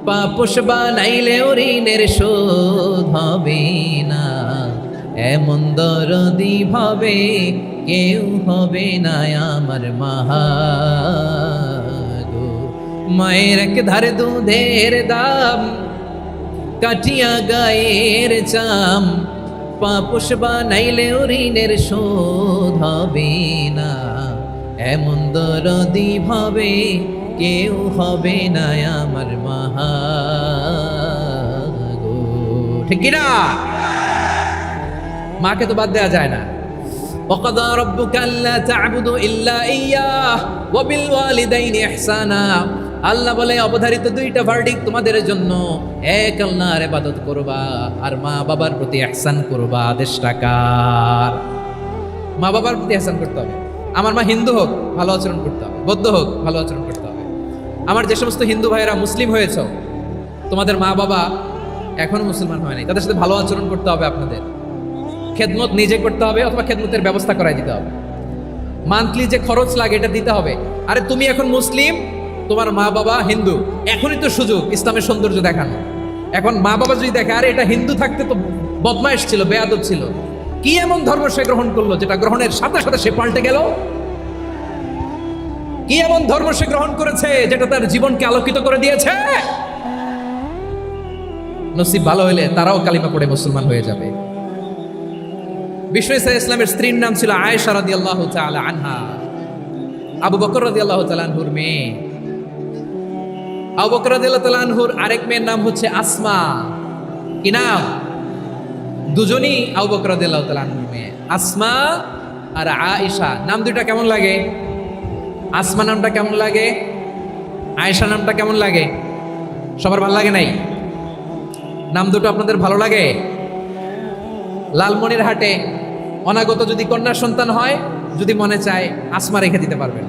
পাপোশ বানাইলে ঋণের শোধ হবে না, এমন দরদি ভাবে কেউ হবে না আমার মা গো। মায়ের এক ধারে দুধের দাম, কাটিয়া গায়ের চাম, পাপোশ বানাইলে ঋণের শোধ হবে না, এমন দরদি ভাবে কেউ হবে না আমার মা গো, ঠিক কিনা? মাকে তো বাদ দেওয়া যায় না। وَقَضَى رَبُّكَ أَلَّا تَعْبُدُوا إِلَّا إِيَّاهُ وَبِالْوَالِدَيْنِ إِحْسَانًا। আল্লাহ বলে, অবধারিত 2টা ভার্ডিক তোমাদের জন্য, এক আল্লাহর ইবাদত করবা আর মা বাবার প্রতি ইহসান করবা। আদেশটা কার? মা বাবার প্রতি ইহসান করতে হবে। আমার মা হিন্দু হোক, ভালো আচরণ করতে হবে, বৌদ্ধ হোক, ভালো আচরণ করতে হবে। আমার যে সমস্ত হিন্দু ভাইয়েরা মুসলিম হয়েছ, তোমাদের মা বাবা এখনো মুসলমান হয় নাই, তাদের সাথে ভালো আচরণ করতে হবে। আপনাদের খেদমত নিজে করতে হবে, অথবা খেদমতের ব্যবস্থা করাই দিতে হবে। মান্থলি যে খরচ লাগে এটা দিতে হবে। আরে তুমি এখন মুসলিম, তোমার মা বাবা হিন্দু, এখনই তো সুযোগ ইসলামের সৌন্দর্য দেখানো। এখন মা বাবা যদি দেখে, আরে এটা হিন্দু থাকতে তো বদমাইশ ছিল, বেয়াদব ছিল, কি এমন ধর্ম সে গ্রহণ করলো যেটা গ্রহণের সাথে সাথে সে পাল্টে গেল? কি এমন ধর্ম সে গ্রহণ করেছে যেটা তার জীবনকে আলোকিত করে দিয়েছে? নসিব ভালো হলে তারাও কালিমা পড়ে মুসলমান হয়ে যাবে। বিষ্ণু ইসলামের স্ত্রীর নাম ছিল আয়েশা রাদিয়াল্লাহু তাআলা আনহা, আবু বকর রাদিয়াল্লাহু তাআলা আনহুর মেয়ে। আবু বকর রাদিয়াল্লাহু তাআলা আনহুর আরেক মেয়ের নাম হচ্ছে আসমা। কি নাম? দুজনই আবু বকর রাদিয়াল্লাহু তাআলা আনহুর মেয়ে, আসমা আর আয়েশা। নাম দুইটা কেমন লাগে? আসমা নামটা কেমন লাগে? আয়েশা নামটা কেমন লাগে? সবার ভালো লাগে নাই? নাম দুটো আপনাদের ভালো লাগে? লালমনিরহাটে অনাগত যদি কন্যা সন্তান হয়, যদি মনে চায় আসমা রেখে দিতে পারবেন,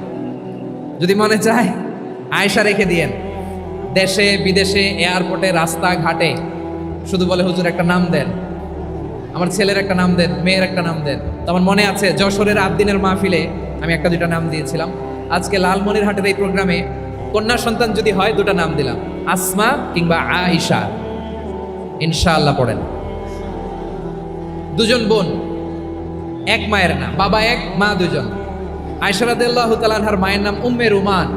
যদি মনে চায় আয়েশা রেখে দিয়েন। দেশে বিদেশে এয়ারপোর্টে রাস্তাঘাটে শুধু বলে হুজুর একটা নাম দেন, আমার ছেলের একটা নাম দেন, মেয়ের একটা নাম দেন। তো আমার মনে আছে যশোরের আবদিনের মাহফিলে আমি একটা দুটা নাম দিয়েছিলাম। আজকে লালমনিরহাটের এই প্রোগ্রামে কন্যা সন্তান যদি হয় দুটা নাম দিলাম, আসমা কিংবা আয়েশা। ইনশাআল্লাহ পড়েন। দুজন বোন, এক মায়ের না, বাবা এক মা দুজন। আয়েশা রাদিয়াল্লাহু তাআলা আনহার মায়ের নাম উম্মে রুমান,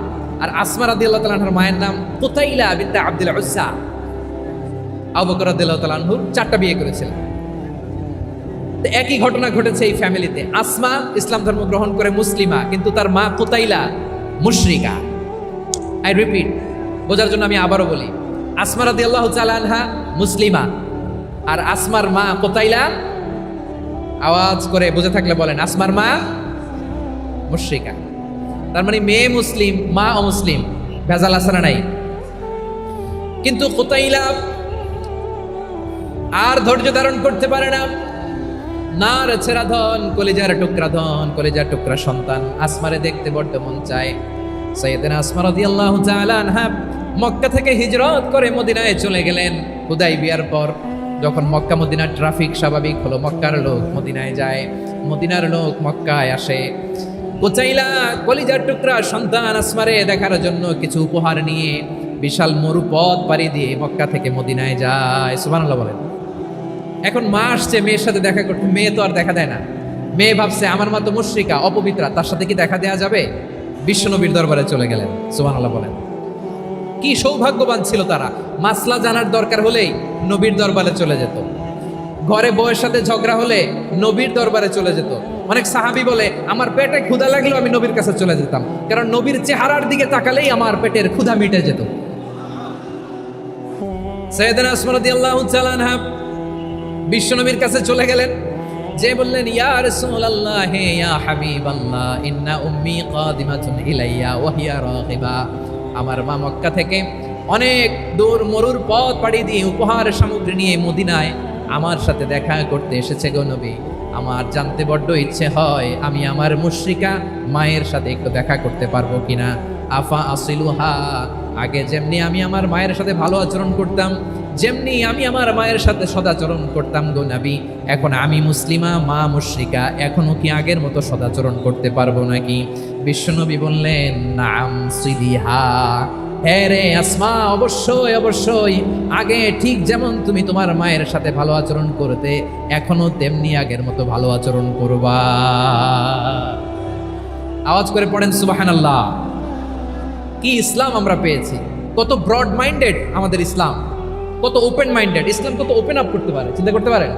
আর আসমা রাদিয়াল্লাহু তাআলা আনহার মায়ের নাম কুতাইলা বিনতে আব্দুল উজ্জা। আবু বকর রাদিয়াল্লাহু তাআলা আনহু 4টা বিয়ে করেছিলেন। তো একই ঘটনা ঘটেছে এই ফ্যামিলিতে। আসমা ইসলাম ধর্ম গ্রহণ করে মুসলিমা, কিন্তু তার মা কুতাইলা মুশরিকা। আই রিপিট, বোঝার জন্য আমি আবারও বলি, আসমা রাদিয়াল্লাহু তাআলা আনহা মুসলিমা, আর আসমার মা কুতাইলা, আওয়াজ করে বুঝে থাকলে বলেন, আসমার মা মুশরিকা। তার মানে মেয়ে মুসলিম, মা অমুসলিম, ভেজাল আছে না নাই? কিন্তু কুতাইলা আর ধৈর্য ধারণ করতে পারে না। নার ছেড়া ধন, কলিজার টুকরা ধন, কলিজার টুকরা সন্তান আসমারে দেখতে বড্ড মন চায়। সাইয়েদনা আসমা রাদিয়াল্লাহু তাআলা আনহা মক্কা থেকে হিজরত করে মদিনায় চলে গেলেন। হুদাইবিয়ার পর যখন মক্কা মদিনার ট্রাফিক স্বাভাবিক হলো, মক্কার লোক মদিনায় যায়, মদিনার লোক মক্কায় আসে। কুতাইলা কলিজার টুকরা সন্তান আসমারে দেখার জন্য কিছু উপহার নিয়ে বিশাল মরুপথ পাড়ি দিয়ে মক্কা থেকে মদিনায় যায়। সুবহানাল্লাহ বলেন। এখন মা আসছে মেয়ের সাথে দেখা করতে, মেয়ে তো আর দেখা দেয় না। মেয়ে ভাবছে আমার মা তো মুশরিকা, অপবিত্রা, তার সাথে কি দেখা দেয়া যাবে? বিশ্বনবীর দরবারে চলে গেলেন। সুবহানাল্লাহ বলেন। কি সৌভাগ্যবান ছিল তারা, মাসলা জানার দরকার হলেই নবীর দরবারে চলে যেত। ঘরে বউয়ের সাথে ঝগড়া হলে নবীর দরবারে চলে যেত। অনেক সাহাবী বলে আমার পেটে ক্ষুধা লাগলেও আমি নবীর কাছে চলে যেতাম, কারণ নবীর চেহারার দিকে তাকালেই আমার পেটের ক্ষুধা মিটে যেত। সাইয়েদনা আসমা রাদিয়াল্লাহু তাআলা আনহা বিশ্বনবীর কাছে চলে গেলেন, যে বললেন ইয়া রাসূলুল্লাহ ইয়া হাবিবাল্লাহ ইন্না উম্মি কাদিমাতুন ইলাইয়া ওয়া হিয়া রাগিবা। আমার মা মক্কা থেকে অনেক দূর মরুর পথ পাড়ি দিয়ে উপহার সামগ্রী নিয়ে মদিনায় আমার সাথে দেখা করতে এসেছে গো নবী। আমার জানতে বড্ড ইচ্ছে হয় আমি আমার মুশরিকা মায়ের সাথে একটু দেখা করতে পারবো কিনা। আফা আসিলুহা, আগে যেমনি আমি আমার মায়ের সাথে ভালো আচরণ করতাম, যেমনি আমি আমার মায়ের সাথে সদাচরণ করতাম গো নবী, এখন আমি মুসলিমা, মা মুশরিকা, এখনো কি আগের মতো সদাচরণ করতে পারবো নাকি? বিশ্বনবী বললেন নাম সিদিহা, হ্যাঁ রে আসমা, অবশ্যই অবশ্যই, আগে ঠিক যেমন তুমি তোমার মায়ের সাথে ভালো আচরণ করতে, এখনো তেমনি আগের মতো ভালো আচরণ করবা। আওয়াজ করে পড়েন সুবহানাল্লাহ। কি ইসলাম আমরা পেয়েছি! কত ব্রড মাইন্ডেড আমাদের ইসলাম, কত ওপেন মাইন্ডেড ইসলাম, কত ওপেন আপ করতে পারে, চিন্তা করতে পারেন।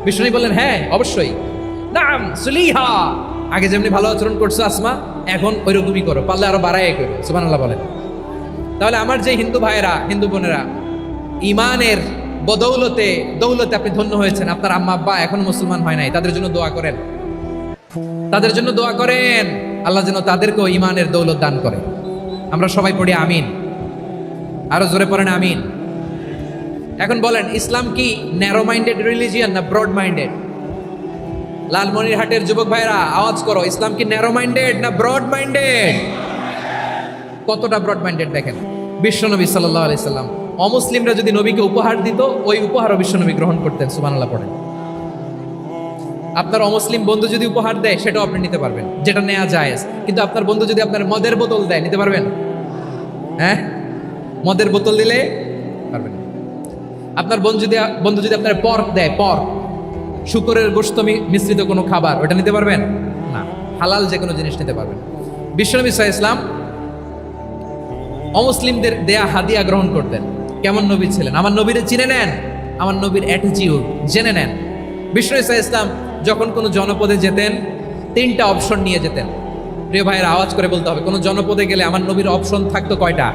বিষ্ণু বললেন হ্যাঁ অবশ্যই, নাম সুলিহা, আগে যেমনি ভালো আচরণ করছো আসমা, এখন ওইরকমই করো, পারলে আরো বাড়াই করো। সুবহানাল্লাহ বলেন। তাহলে আমার যে হিন্দু ভাইয়েরা, হিন্দু বোনেরা, ইমানের বদৌলতে দৌলতে আপনি ধন্য হয়েছেন, আপনার আম্মা আব্বা এখনো মুসলমান হয় নাই, তাদের জন্য দোয়া করেন, তাদের জন্য দোয়া করেন, আল্লাহ যেন তাদেরকেও ইমানের দৌলত দান করে। আমরা সবাই পড়ি আমিন, আরো জোরে পড়েন আমিন। এখন বলেন, ইসলাম কি ন্যারো মাইন্ডেড রিলিজিয়ান না ব্রড মাইন্ডেড? লালমনিরহাটের যুবক ভাইরা আওয়াজ করো, ইসলাম কি ন্যারো মাইন্ডেড না ব্রড মাইন্ডেড? কতটা ব্রড মাইন্ডেড দেখেন। বিশ্বনবী সাল্লাল্লাহু আলাইহি সাল্লাম অমুসলিমরা যদি নবীকে উপহার দিত, ওই উপহারও বিশ্বনবী গ্রহণ করতেন। সুবহানাল্লাহ পড়েন। আপনার অমুসলিম বন্ধু যদি উপহার দেয়, সেটাও আপনি নিতে পারবেন, যেটা নেওয়া জায়েজ। কিন্তু আপনার বন্ধু যদি আপনার মদের বোতল দেয়, নিতে পারবেন? হ্যাঁ, মদের বোতল দিলে পারবেন। আপনার বন্ধু যদি আপনার পর্ক দেয়, পর্ক, শুকরের গোশত মিশ্রিত কোনো খাবার, ওটা নিতে পারবেন না। হালাল যে কোনো জিনিস নিতে পারবেন। বিশ্বনবী সাল্লাল্লাহু আলাইহি ওয়াসাল্লাম অমুসলিমদের দেয়া হাদিয়া গ্রহণ করতেন। কেমন নবী ছিলেন! আমার নবীরে চিনে নেন, আমার নবীর অ্যাটিটিউড জেনে নেন। বিশ্বনবী সাল্লাল্লাহু আলাইহি ওয়াসাল্লাম যখন কোনো জনপদে যেতেন, 3টা অপশন নিয়ে যেতেন। প্রিয় ভাইয়ের আওয়াজ করে বলতে হবে, কোনো জনপদে গেলে আমার নবীর অপশন থাকতো কয়টা?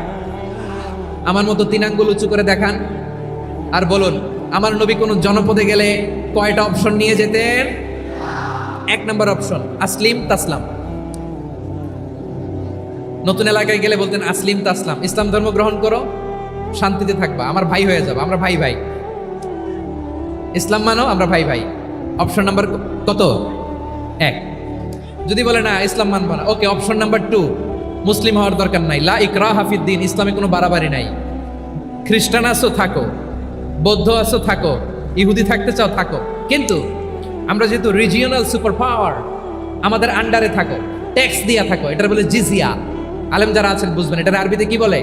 আমার মতো 3 আঙ্গুল উঁচু করে দেখান আর বলুন, আমার নবী কোনো জনপদে গেলে কয়টা অপশন নিয়ে যেতেন? 1 নম্বর অপশন আসলিম তাসলাম। নতুন এলাকায় গেলে বলতেন আসলিম তাসলাম, ইসলাম ধর্ম গ্রহণ করো, শান্তিতে থাকবা, আমার ভাই হয়ে যাবে, আমরা ভাই ভাই, ইসলাম মানো, আমরা ভাই ভাই। অপশন নাম্বার কত? 1। যদি বলে না ইসলাম মানব না, ওকে, অপশন নাম্বার 2, মুসলিম হওয়ার দরকার নাই, লা ইকরাহা ফিদ্দিন, ইসলামে কোনো বাড়াবাড়ি নাই। খ্রিস্টান আসো থাকো, বৌদ্ধ আসো থাকো, ইহুদি থাকতে চাও থাকো, কিন্তু আমরা যেহেতু রিজিওনাল সুপার পাওয়ার, আমাদের আন্ডারে থাকো, ট্যাক্স দিয়া থাকো, এটার বলে জিজিয়া। আলেম যারা আছেন বুঝবেন, এটার আরবিতে কি বলে?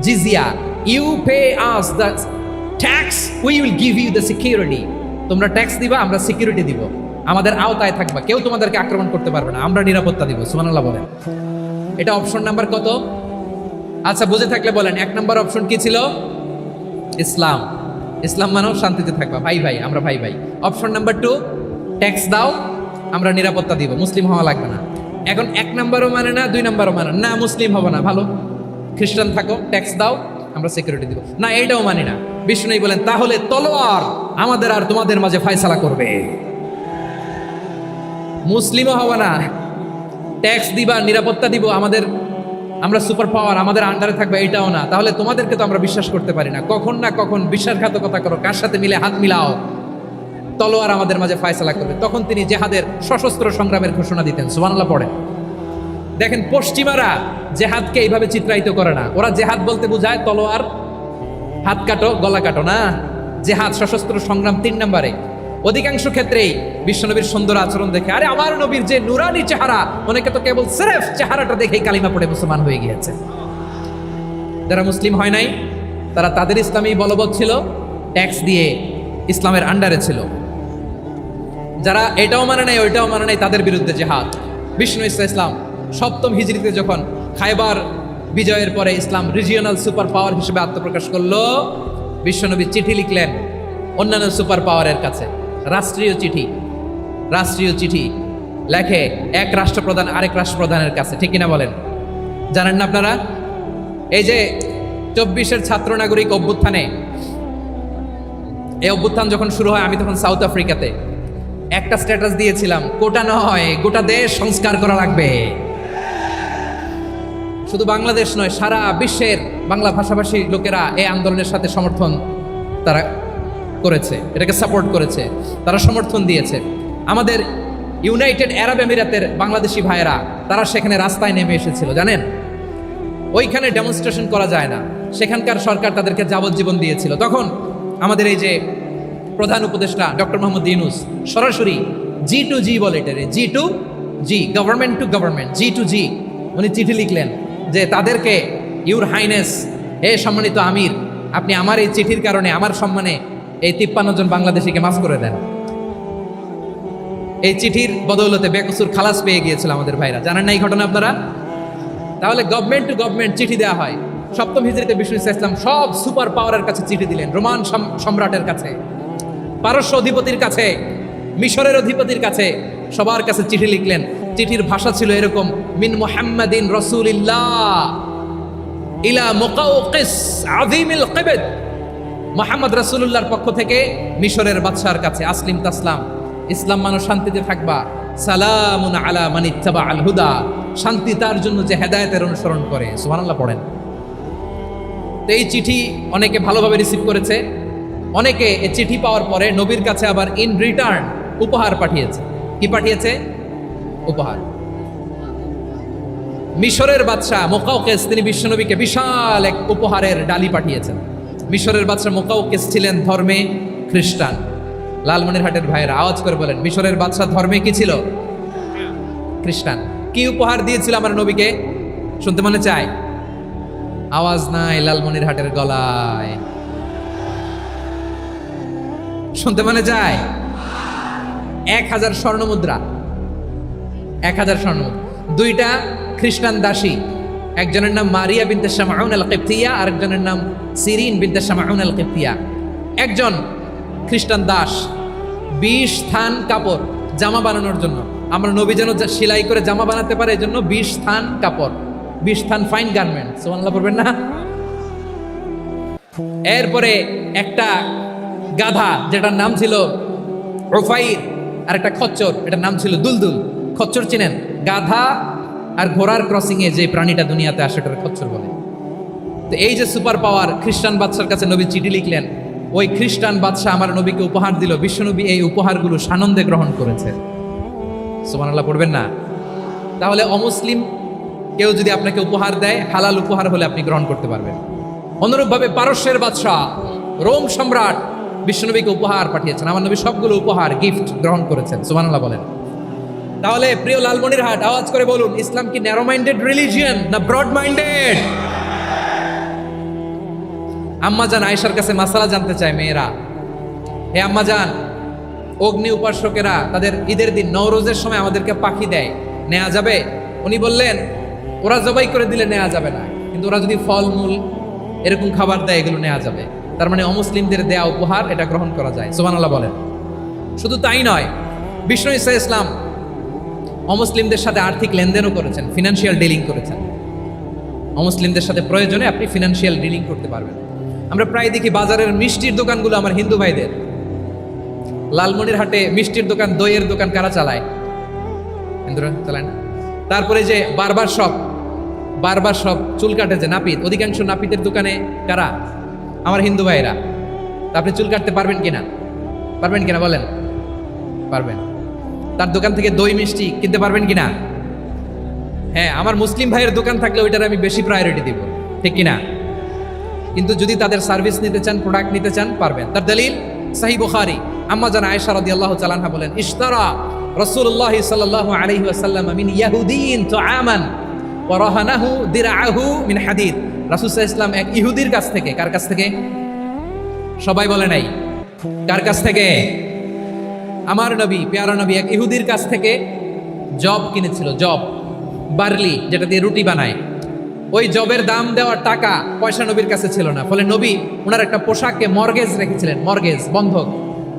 জিজিয়া। You pay us the tax, we will give you the security. তোমরা ট্যাক্স দিবা, আমরা সিকিউরিটি দিব, আমাদের আওতায় থাকবা, কেউ তোমাদেরকে আক্রমণ করতে পারবে না, আমরা নিরাপত্তা দিব। সুবহানাল্লাহ বলেন। এটা অপশন নাম্বার কত? আচ্ছা, বুঝে থাকলে বলেন 1 নম্বর অপশন কি ছিল? ইসলাম। ইসলাম মানেও শান্তিতে থাকবা, ভাই ভাই, আমরা ভাই ভাই। অপশন নাম্বার 2, ট্যাক্স দাও, আমরা নিরাপত্তা দিব, মুসলিম হওয়া লাগবে না। এখন 1 নম্বরও মানে না, 2 নম্বরও মানে না, মুসলিম হবো না, ভালো, খ্রিস্টান থাকো, ট্যাক্স দাও, আমরা সিকিউরিটি দিব না, এইটাও মানি না। বিষ্ণু বলেন তাহলে তলোয়ার আমাদের আর তোমাদের মাঝে ফয়সালা করবে। মুসলিমও হবো না, ট্যাক্স দিবা, নিরাপত্তা দিব, আমরা সুপার পাওয়ার, আমাদের আন্ডারে থাকবে, এটাও না। তাহলে তোমাদেরকে তো আমরা বিশ্বাস করতে পারি না, কখন না কখন বিশ্বাসঘাতকতা করো, কার সাথে মিলে হাত মিলাও, তলোয়ার আমাদের মাঝে ফয়সালা করবে। তখন তিনি জেহাদের সশস্ত্র সংগ্রামের ঘোষণা দিতেন। সুবহানাল্লাহ পড়েন। দেখেন, পশ্চিমারা জেহাদকে এইভাবে চিত্রায়িত করে না। ওরা জেহাদ বলতে বোঝায় তলোয়ার, হাত কাটো, গলা কাটো না। জেহাদ সশস্ত্র সংগ্রাম 3 নম্বরে। অধিকাংশ ক্ষেত্রেই বিশ্বনবীর সুন্দর আচরণ দেখে, আরে আমার নবীর যে নুরানি চেহারা, অনেকে তো কেবল সিরেফ চেহারাটা দেখেই কালিমা পড়ে মুসলমান হয়ে গিয়েছে। যারা মুসলিম হয় নাই, তারা তাদের ইসলামী বলবৎ ছিল, ট্যাক্স দিয়ে ইসলামের আন্ডারে ছিল। যারা এটাও মানে নাই, ওইটাও মানে নাই, তাদের বিরুদ্ধে জেহাদ। বিষ্ণু ইসলাম 7ম হিজরিতে যখন খায়বার বিজয়ের পরে ইসলাম রিজিওনাল সুপার পাওয়ার হিসেবে আত্মপ্রকাশ করলো, বিশ্বনবী চিঠি লিখলেন অন্যান্য সুপার পাওয়ারের কাছে, রাষ্ট্রীয় চিঠি লেখে এক রাষ্ট্রপ্রধান আরেক রাষ্ট্রপ্রধানের কাছে। ঠিক কিনা বলেন? জানেন না আপনারা? এই যে 24-এর ছাত্র নাগরিক অভ্যুত্থানে, এই অভ্যুত্থান যখন শুরু হয়, আমি তখন সাউথ আফ্রিকাতে, একটা স্ট্যাটাস দিয়েছিলাম, কোটা নয় গোটা দেশ সংস্কার করা লাগবে। শুধু বাংলাদেশ নয়, সারা বিশ্বের বাংলা ভাষাভাষী লোকেরা এই আন্দোলনের সাথে সমর্থন তারা করেছে, এটাকে সাপোর্ট করেছে, তারা সমর্থন দিয়েছে। আমাদের ইউনাইটেড আরব আমিরাতের বাংলাদেশি ভাইয়েরা, তারা সেখানে রাস্তায় নেমে এসেছিল, জানেন? ওইখানে ডেমনস্ট্রেশন করা যায় না, সেখানকার সরকার তাদেরকে যাবজ্জীবন দিয়েছিল। তখন আমাদের এই যে প্রধান উপদেষ্টা ডক্টর মোহাম্মদ ইউনূস সরাসরি G2G বলে, এটারে G2G, government to government, G2G, উনি চিঠি লিখলেন যে তাদেরকে, ইউর হাইনেস, হে সম্মানিত আমির, আপনি আমার এই চিঠির কারণে আমার সম্মানে এই 53 জন বাংলাদেশিকে মাফ করে দেন। এই চিঠির বদৌলতে বেকসুর খালাস পেয়ে গিয়েছিল আমাদের ভাইরা। জানেন না এই ঘটনা আপনারা? তাহলে গভর্নমেন্ট টু গভর্নমেন্ট চিঠি দেওয়া হয়। 7ম হিজরিতে বিষ্ণু ইসলাম সব সুপার পাওয়ারের কাছে চিঠি দিলেন, রোমান সম্রাটের কাছে, পারস্য অধিপতির কাছে, মিশরের অধিপতির কাছে, সবার কাছে চিঠি লিখলেন। চিঠির ভাষা ছিল এরকম, মিন মুহাম্মাদিন রাসূলিল্লাহ ইলা মুকাওকিস আযীমিল কিবত, মুহাম্মদ রাসূলুল্লাহর পক্ষ থেকে মিশরের বাদশার কাছে, আসলিম তাসলাম, ইসলাম মানো শান্তিতে থাকবা, সালামুন আলা মান ইত্তাবা আল হুদা, শান্তি তার জন্য যে হেদায়েতের অনুসরণ করে। সুবহানাল্লাহ পড়েন। তো এই চিঠি অনেকে ভালোভাবে রিসিভ করেছে, অনেকে এই চিঠি পাওয়ার পরে নবীর কাছে আবার ইন রিটার্ন উপহার পাঠিয়েছে। কি পাঠিয়েছে? উপহার। মিশরের বাদশাহ মুকাওকিস, তিনি বিশ্বনবীকে বিশাল এক উপহারের ডালি পাঠিয়েছেন। মিশরের বাদশাহ মুকাওকিস ছিলেন ধর্মে খ্রিস্টান। লালমনিরহাটের ভাইয়েরা আওয়াজ করে বলেন, মিশরের বাদশাহ ধর্মে কি ছিল? খ্রিস্টান। কি উপহার দিয়েছিল আমার নবীকে? শুনতে মনে চায়? আওয়াজ নাই লালমনিরহাটের গলায়, শুনতে মনে চায়? 1000 স্বর্ণ মুদ্রা, 1000 স্বর্ণ মুদ্রা। 2টা খ্রিস্টান দাসী, একজনের নাম মারিয়া বিনতে শামাউন আল কিবতিয়া, আরেকজনের নাম সিরিন বিনতে শামাউন আল কিবতিয়া। একজন খ্রিস্টান দাস 20 থান কাপড় জামা বানানোর জন্য, আমরা নবী যেন সেলাই করে জামা বানাতে পারে, এই জন্য 20 থান কাপড়, 20 থান ফাইন গার্মেন্ট। সুবহানাল্লাহ পড়বেন না? এরপরে একটা গাধা, যেটার নাম ছিল রুফাইর, আর একটা খচ্চর, এটার নাম ছিল দুলদুল। খচ্চর চিনেন? গাধা আর ঘোড়ার ক্রসিং এ যে প্রাণীটা দুনিয়াতে আসে, এটার খচ্চর বলে। তো এই যে সুপার পাওয়ার খ্রিস্টান বাদশার কাছে নবী চিঠি লিখলেন, ওই খ্রিস্টান বাদশাহ আমার নবীকে উপহার দিল, বিশ্বনবী এই উপহারগুলো সানন্দে গ্রহণ করেছে। সুবহানাল্লাহ পড়বেন না? তাহলে অমুসলিম কেউ যদি আপনাকে উপহার দেয়, হালাল উপহার হলে আপনি গ্রহণ করতে পারবেন। অনুরূপভাবে পারস্যের বাদশাহ রোম সম্রাট বিশ্বনবীকে উপহার পাঠিয়েছেন, আমার নবী সবগুলো উপহার গিফট গ্রহণ করেছেন। সুবহানাল্লাহ বলেন। তাহলে প্রিয় লালমনিরহাট, আওয়াজ করে বলুন, ইসলাম কি ন্যারো মাইন্ডেড রিলিজিয়ন না ব্রড মাইন্ডেড? আম্মাজান আয়েশার কাছে মাসালা জানতে চায় মেয়েরা, হে আম্মাজান, অগ্নি উপাসকেরা তাদের ঈদের দিন নওরোজের সময় আমাদেরকে পাখি দেয়, নেওয়া যাবে? উনি বললেন, ওরা জবাই করে দিলে নেওয়া যাবে না, কিন্তু ওরা যদি ফলমূল এরকম খাবার দেয় এগুলো নেওয়া যাবে। তার মানে অমুসলিমদের দেয়া উপহার এটা গ্রহণ করা যায়। সুবহানাল্লাহ বলেন। শুধু তাই নয়, বিষ্ণু ঈসা ইসলাম অমুসলিমদের সাথে আর্থিক লেনদেনও করেছেন, ফিনান্সিয়াল ডিলিং করেছেন। অমুসলিমদের সাথে প্রয়োজনে আপনি ফিনান্সিয়াল ডিলিং করতে পারবেন। আমরা প্রায় দেখি বাজারের মিষ্টির দোকানগুলো আমার হিন্দু ভাইদের। লালমনিরহাটে মিষ্টির দোকান, দইয়ের দোকান কারা চালায়? হিন্দুরা চালায় না? তারপরে যে বারবার শপ, চুল কাটে যে নাপিত, অধিকাংশ নাপিতের দোকানে কারা? আমার হিন্দু ভাইয়েরা। তা আপনি চুল কাটতে পারবেন কিনা? পারবেন কিনা বলেন? পারবেন। তার দোকান থেকে দই মিষ্টি কিনতে পারবেন কিনা? হ্যাঁ, আমার মুসলিম ভাইয়ের দোকান থাকলে ওইটার আমি বেশি প্রায়োরিটি দিব, ঠিক কিনা? কিন্তু যদি তাদের সার্ভিস নিতে চান, প্রোডাক্ট নিতে চান, পারবেন। তার দলিল সহিহ বুখারী, আম্মা জান আয়েশা রাদিয়াল্লাহু তাআলা আনহা বলেন, ইশতারা রাসূলুল্লাহ সাল্লাল্লাহু আলাইহি ওয়াসাল্লাম মিন ইয়াহুদিয়িন তুআমান ওয়া রাহানাহু দিরআহু মিন হাদিদ। রাসূল সাল্লাল্লাহু আলাইহি ওয়াসাল্লাম এক ইহুদির কাছ থেকে, কার কাছ থেকে? সবাই বলে নাই, কার কাছ থেকে? আমার নবী, পেয়ারা নবী এক ইহুদির কাছ থেকে জব কিনেছিল, জব, বার্লি, যেটা দিয়ে রুটি বানায়। ওই জবের দাম দেওয়ার টাকা পয়সা নবীর কাছে ছিল না, ফলে নবী ওনার একটা পোশাককে মর্গেজ রেখেছিলেন, মর্গেজ, বন্ধক,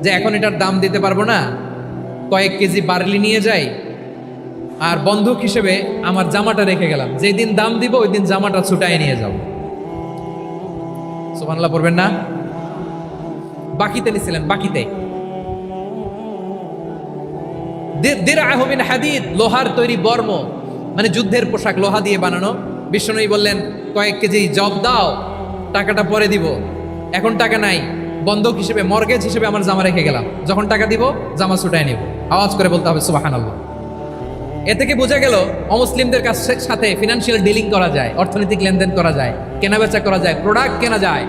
যে এখন এটার দাম দিতে পারবো না, কয়েক কেজি বার্লি নিয়ে যাই আর বন্ধক হিসেবে আমার জামাটা রেখে গেলাম, যেই দিন দাম দিব ওই দিন জামাটা ছুটায় নিয়ে যাব। সুবহানাল্লাহ পড়বেন না? বাকিতে নিছিলেন, বাকিতে। দিরআহু মিন হাদিদ, লোহার তৈরি বর্ম, মানে যুদ্ধের পোশাক, লোহা দিয়ে বানানো। বিষ্ণুনবী বললেন, কয়েক কেজি জব দাও, টাকাটা পরে দিব, এখন টাকা নাই, বন্ধক হিসেবে, মর্গেজ হিসেবে আমার জামা রেখে গেলাম, যখন টাকা দিব জামা ছুটায় নিব। আওয়াজ করে বলতে হবে সুবহানাল্লাহ। এ থেকে বোঝা গেল অমুসলিমদের সাথে ফিনান্সিয়াল ডিলিং করা যায়, অর্থনৈতিক লেনদেন করা যায়, কেনাবেচা করা যায়, প্রোডাক্ট কেনা যায়।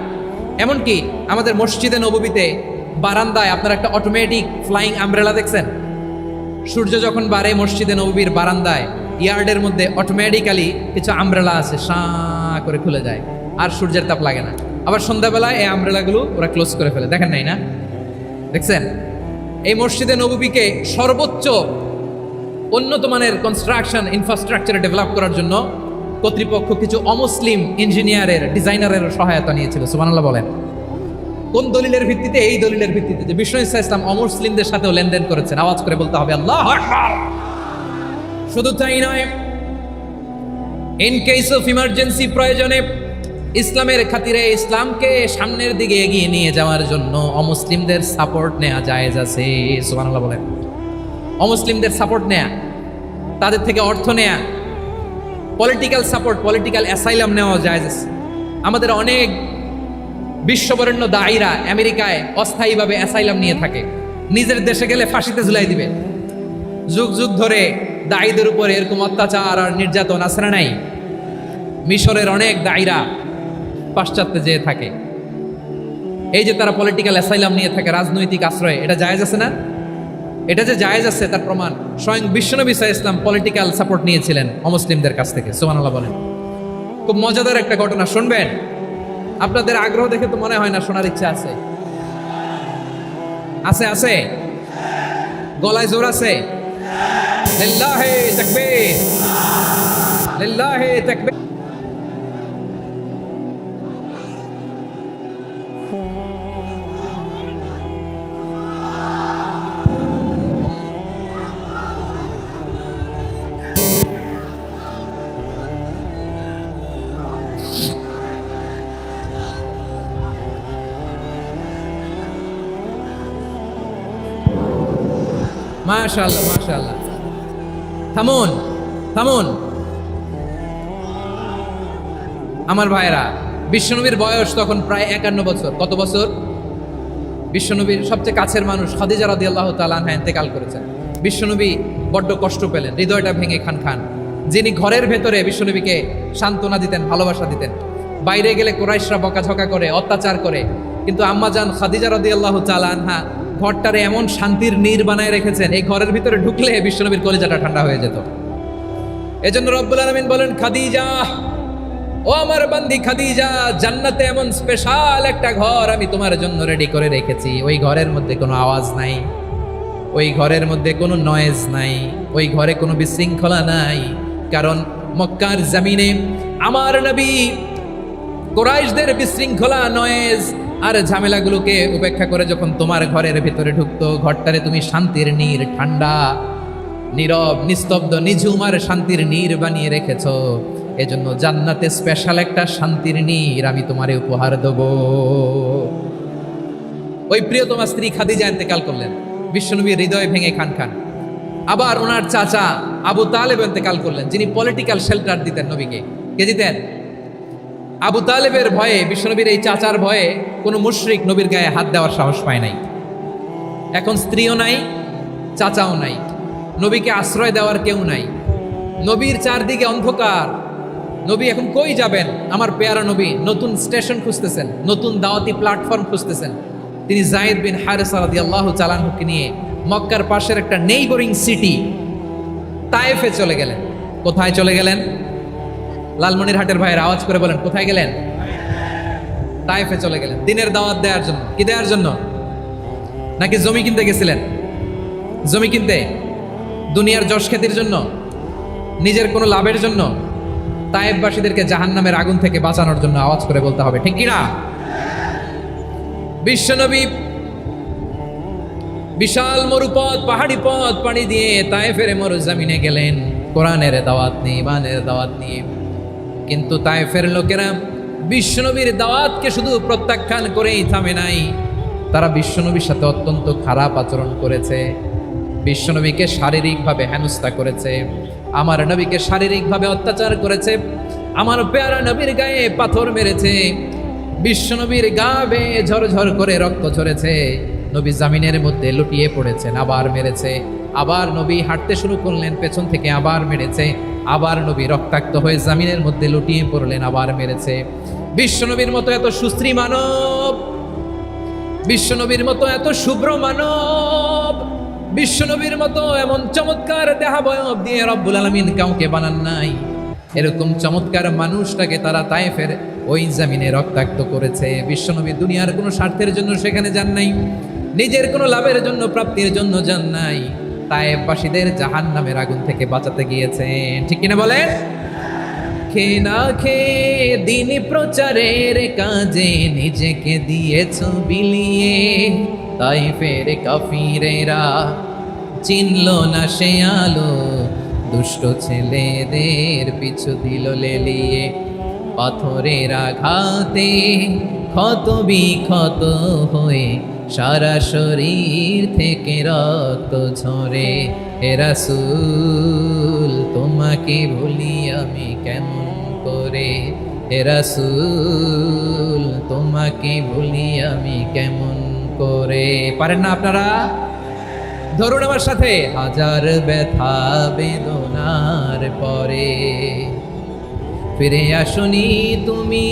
এমনকি আমাদের মসজিদে নববীতে বারান্দায় আপনারা একটা অটোমেটিক ফ্লাইং আমব্রেলা দেখছেন? সূর্য যখন বাড়ে মসজিদে নববীর বারান্দায় ইয়ার্ডের মধ্যে অটোমেটিক্যালি কিছু আমব্রেলা আছে, সাঁ করে খুলে যায়, আর সূর্যের তাপ লাগে না। আবার সন্ধ্যাবেলায় এই আমব্রেলাগুলো ওরা ক্লোজ করে ফেলে, দেখেন নাই না? দেখছেন? এই মসজিদে নববীকে সর্বোচ্চ উন্নত মানের কনস্ট্রাকশন ইনফ্রাস্ট্রাকচারে ডেভেলপ করার জন্য কর্তৃপক্ষ কিছু অমুসলিম ইঞ্জিনিয়ারের, ডিজাইনারের সহায়তা নিয়েছিল। সুবহানাল্লাহ বলেন। কোন দলিলের ভিত্তিতে? এই দলিলের ভিত্তিতে যে বিষ্ণু ঈসা ইসলাম অমুসলিমদের সাথেও লেনদেন করেছেন। আওয়াজ করে বলতে হবে আল্লাহু আকবার। শুধু তাই নয়, ইন কেস অফ ইমার্জেন্সি, প্রয়োজনে ইসলামের খাতিরে, ইসলামকে সামনের দিকে এগিয়ে নিয়ে যাওয়ার জন্য অমুসলিমদের সাপোর্ট নেওয়া জায়েজ আছে। সুবহানাল্লাহ বলেন। অমুসলিমদের সাপোর্ট নেয়া, তাদের থেকে অর্থ নেয়া, পলিটিক্যাল সাপোর্ট, পলিটিক্যাল অ্যাসাইলাম নেওয়া জায়েজ আছে। আমাদের অনেক বিশ্ববরেণ্য দায়ীরা আমেরিকায় অস্থায়ীভাবে অ্যাসাইলাম নিয়ে থাকে, নিজের দেশে গেলে ফাঁসিতে ঝুলাই দিবে। যুগ যুগ ধরে দায়ীদের উপরে এরকম অত্যাচার আর নির্যাতন আছে না নাই? মিশরের অনেক দায়ীরা পাশ্চাত্যে যেয়ে থাকে, এই যে তারা পলিটিক্যাল অ্যাসাইলাম নিয়ে থাকে, রাজনৈতিক আশ্রয়, এটা জায়েজ আছে না? এটা যে জায়েজ আছে তার প্রমাণ স্বয়ং বিশ্বনবী সাল্লাল্লাহু আলাইহি ওয়াসাল্লাম পলিটিক্যাল সাপোর্ট নিয়েছিলেন অমুসলিমদের কাছ থেকে। সুবহানাল্লাহ বলেন। খুব মজাদার একটা ঘটনা শুনবেন, আপনাদের আগ্রহ দেখে তো মনে হয় না শোনার ইচ্ছা আছে? আছে? আছে? গলায় জোর আছে? লিল্লাহি তাকবীর, লিল্লাহি তাকবীর। মাশাআল্লাহ, মাশাআল্লাহ। থামুন, থামুন আমার ভাইরা। বিশ্বনবীর বয়স তখন প্রায় 51 বছর। কত বছর? বিশ্বনবীর সবচেয়ে কাছের মানুষ খাদিজা রাদিয়াল্লাহু তাআলা আনহা ইন্তেকাল করেছেন। বিশ্বনবী বড্ড কষ্ট পেলেন, হৃদয়টা ভেঙে খান খান। যিনি ঘরের ভেতরে বিশ্বনবীকে সান্ত্বনা দিতেন, ভালোবাসা দিতেন, বাইরে গেলে কুরাইশরা বকাঝকা করে, অত্যাচার করে, কিন্তু আম্মাজান খাদিজা রাদিয়াল্লাহু তাআলা আনহা ঘরটারে এমন শান্তির নীড় বানায় রেখেছেন, এই ঘরের ভিতরে ঢুকলে বিশ্বনবীর কলিজাটা ঠান্ডা হয়ে যেত। এজন্য রব্বুল আলামিন বলেন, খাদিজা, ও আমার বান্দি খাদিজা, জান্নাতে এমন স্পেশাল একটা ঘর আমি তোমার জন্য রেডি করে রেখেছি। ওই ঘরের মধ্যে কোনো আওয়াজ নাই, ওই ঘরের মধ্যে কোনো নয়েজ নাই, ওই ঘরে কোনো বিশৃঙ্খলা নাই। কারণ মক্কার জমিনে আমার নবী কুরাইশদের বিশৃঙ্খলা, নয়েজ আর ঝামেলাগুলোকে উপেক্ষা করে যখন তোমার ঘরের ভিতরে ঢুকতো, ঘরটারে তুমি শান্তির নীড়, ঠান্ডা, নীরব, নিস্তব্ধ, নিঝুম আর শান্তির নীড় বানিয়ে রেখেছ। এজন্য জান্নাতে স্পেশাল একটা শান্তির নীড় আমি তোমারে উপহার দেব। ওই প্রিয়তমা স্ত্রী খাদিজা ইন্তেকাল করলেন, বিশ্বনবীর হৃদয় ভেঙে খান খান। আবার ওনার চাচা আবু তালেব ইন্তেকাল করলেন, যিনি পলিটিক্যাল শেল্টার দিতেন নবীকে। কে দিতেন? আবু তালেবের ভয়ে, বিশ্বনবীর এই চাচার ভয়ে কোনো মুশরিক নবীর গায়ে হাত দেওয়ার সাহস পায় নাই। এখন স্ত্রীও নাই, চাচাও নাই, নবীকে আশ্রয় দেওয়ার কেউ নাই। নবীর চারদিকে অন্ধকার, নবী এখন কই যাবেন? আমার পেয়ারা নবী নতুন স্টেশন খুঁজতেছেন, নতুন দাওয়াতি প্ল্যাটফর্ম খুঁজতেছেন। তিনি যায়েদ বিন হারেসা রাদিয়াল্লাহু তাআলা আনহুকে নিয়ে মক্কার পাশের একটা নেইবরিং সিটি তায়েফে চলে গেলেন। কোথায় চলে গেলেন? লালমনিরহাটের ভাইয়ের আওয়াজ করে বলেন, কোথায় গেলেন? তায়েফে চলে গেলেন দিনের দাওয়াত দেওয়ার জন্য। কি দেওয়ার জন্য? নাকি জমি কিনতে গেছিলেন? জমি কিনতে, দুনিয়ার যশ খ্যাতির জন্য, নিজের কোনো লাভের জন্য? তায়েফবাসীদেরকে জাহান্নামের আগুন থেকে বাঁচানোর জন্য। আওয়াজ করে বলতে হবে, ঠিক কিনা? বিশ্বনবী বিশাল মরুপথ, পাহাড়ি পথ পাড়ি দিয়ে তায়েফের মরুজমিনে গেলেন কোরআনের দাওয়াত নিয়ে, ইমানের দাওয়াত নিয়ে। কিন্তু তায়েফের লোকেরা বিশ্বনবীর দাওয়াতকে শুধু প্রত্যাখ্যান করেই থামে নাই, তারা বিশ্বনবীর সাথে অত্যন্ত খারাপ আচরণ করেছে। বিশ্বনবীকে শারীরিকভাবে হেনস্থা করেছে, আমার নবীকে শারীরিকভাবে অত্যাচার করেছে, আমার পেয়ারা নবীর গায়ে পাথর মেরেছে, বিশ্বনবীর গা বেয়ে ঝরঝর করে রক্ত ঝরেছে, নবী জামিনের মধ্যে লুটিয়ে পড়েছেন, আবার মেরেছে, আবার নবী হাঁটতে শুরু করলেন, পেছন থেকে আবার মেরেছে, আবার নবী রক্তাক্ত হয়ে জামিনের মধ্যে লুটিয়ে পড়লেন, আবার মেরেছে। বিশ্বনবীর মতো এত সুশ্রী মানব, বিশ্বনবীর মতো এত শুভ্র মানব, বিশ্বনবীর মতো এমন চমৎকার দেহাবয়ব দিয়ে রব্বুল আলামিন কাউকে বানান নাই। এরকম চমৎকার মানুষটাকে তারা তায়েফের ওই জামিনে রক্তাক্ত করেছে। বিশ্বনবী দুনিয়ার কোনো স্বার্থের জন্য সেখানে যান নাই, নিজের কোনো লাভের জন্য, প্রাপ্তির জন্য যান নাই, তায়েফবাসীদের জাহান্নামের আগুন থেকে বাঁচাতে গিয়েছেন। ঠিক কিনা বলেন? খেয়ে না খেয়ে দিন প্রচারের কাজে নিজেকে দিয়েছ বিলিয়ে, তায়েফের কাফিরেরা চিনল না সে আলো, দুষ্ট ছেলেদের পিছু দিল লেলিয়ে, পাথরের আঘাতে ক্ষত বিক্ষত হয়ে সারা শরীর থেকে রক্ত ঝরে। হে রাসূল তোমাকে ভুলি আমি কেমন করে, হে রাসূল তোমাকে ভুলি আমি কেমন করে। পারেন না আপনারা? ধরুন আমার সাথে, হাজার ব্যথা বেদনার পরে ফিরে আসনি তুমি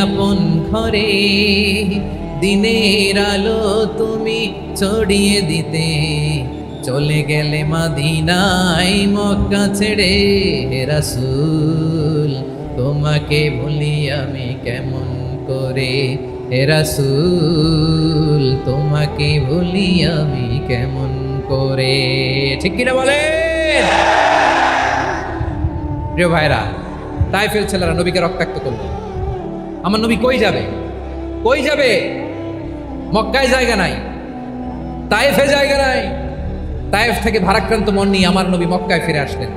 আপন ঘরে, দিনের আলো তুমি ছড়িয়ে দিতে চলে গেলে মদিনায় মক্কা ছেড়ে। হে রাসূল তোমাকে ভুলি আমি কেমন করে, হে রাসূল তোমাকে ভুলি আমি কেমন করে। ঠিক কিনা বলেন? প্রিয় ভাইরা, তায়েফের ছেলেরা নবীকে রক্তাক্ত করলো। আমার নবী কই যাবে? কই যাবে? মক্কায় জায়গা নাই, তায়েফে জায়গা নাই। তায়েফ থেকে ভারাক্রান্ত মন নিয়ে আমার নবী মক্কায় ফিরে আসলেন।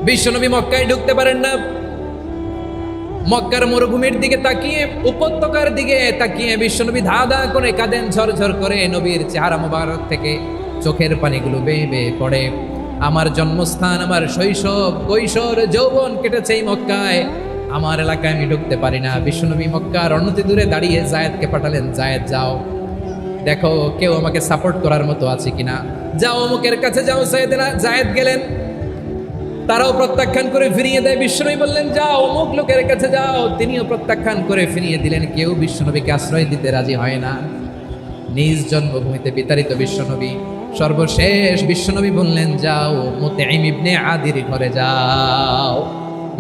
বিশ্বনবী মক্কায় ঢুকতে পারেন না। মক্কার মরুভূমির দিকে তাকিয়ে, উপত্যকার দিকে তাকিয়ে বিশ্বনবী ধা ধা করে কাঁদেন, ঝরঝর করে নবীর চেহারা মোবারক থেকে চোখের পানিগুলো বেয়ে বেয়ে পড়ে। আমার জন্মস্থান, আমার শৈশব, কৈশোর, যৌবন কেটেছে এই মক্কায়, আমার এলাকায় আমি ঢুকতে পারি না। বিশ্বনবী মক্কার অনতি দূরে দাঁড়িয়ে জায়েদকে পাঠালেন, জায়েদ যাও, দেখো কেউ আমাকে সাপোর্ট করার মতো আছে কিনা। যাও অমুকের কাছে যাও। সাইয়েদনা যায়েদ গেলেন, তারাও প্রত্যাখ্যান করে ফিরিয়ে দেয়। বিশ্বনবী বললেন যাও অমুক লোকের কাছে যাও, তিনিও প্রত্যাখ্যান করে ফিরিয়ে দিলেন। কেউ বিশ্বনবীকে আশ্রয় দিতে রাজি হয় না। নিজ জন্মভূমিতে বিতাড়িত বিশ্বনবী, সর্বশেষ বিশ্বনবী বললেন যাও মুতঈম ইবনে আদির ঘরে যাও।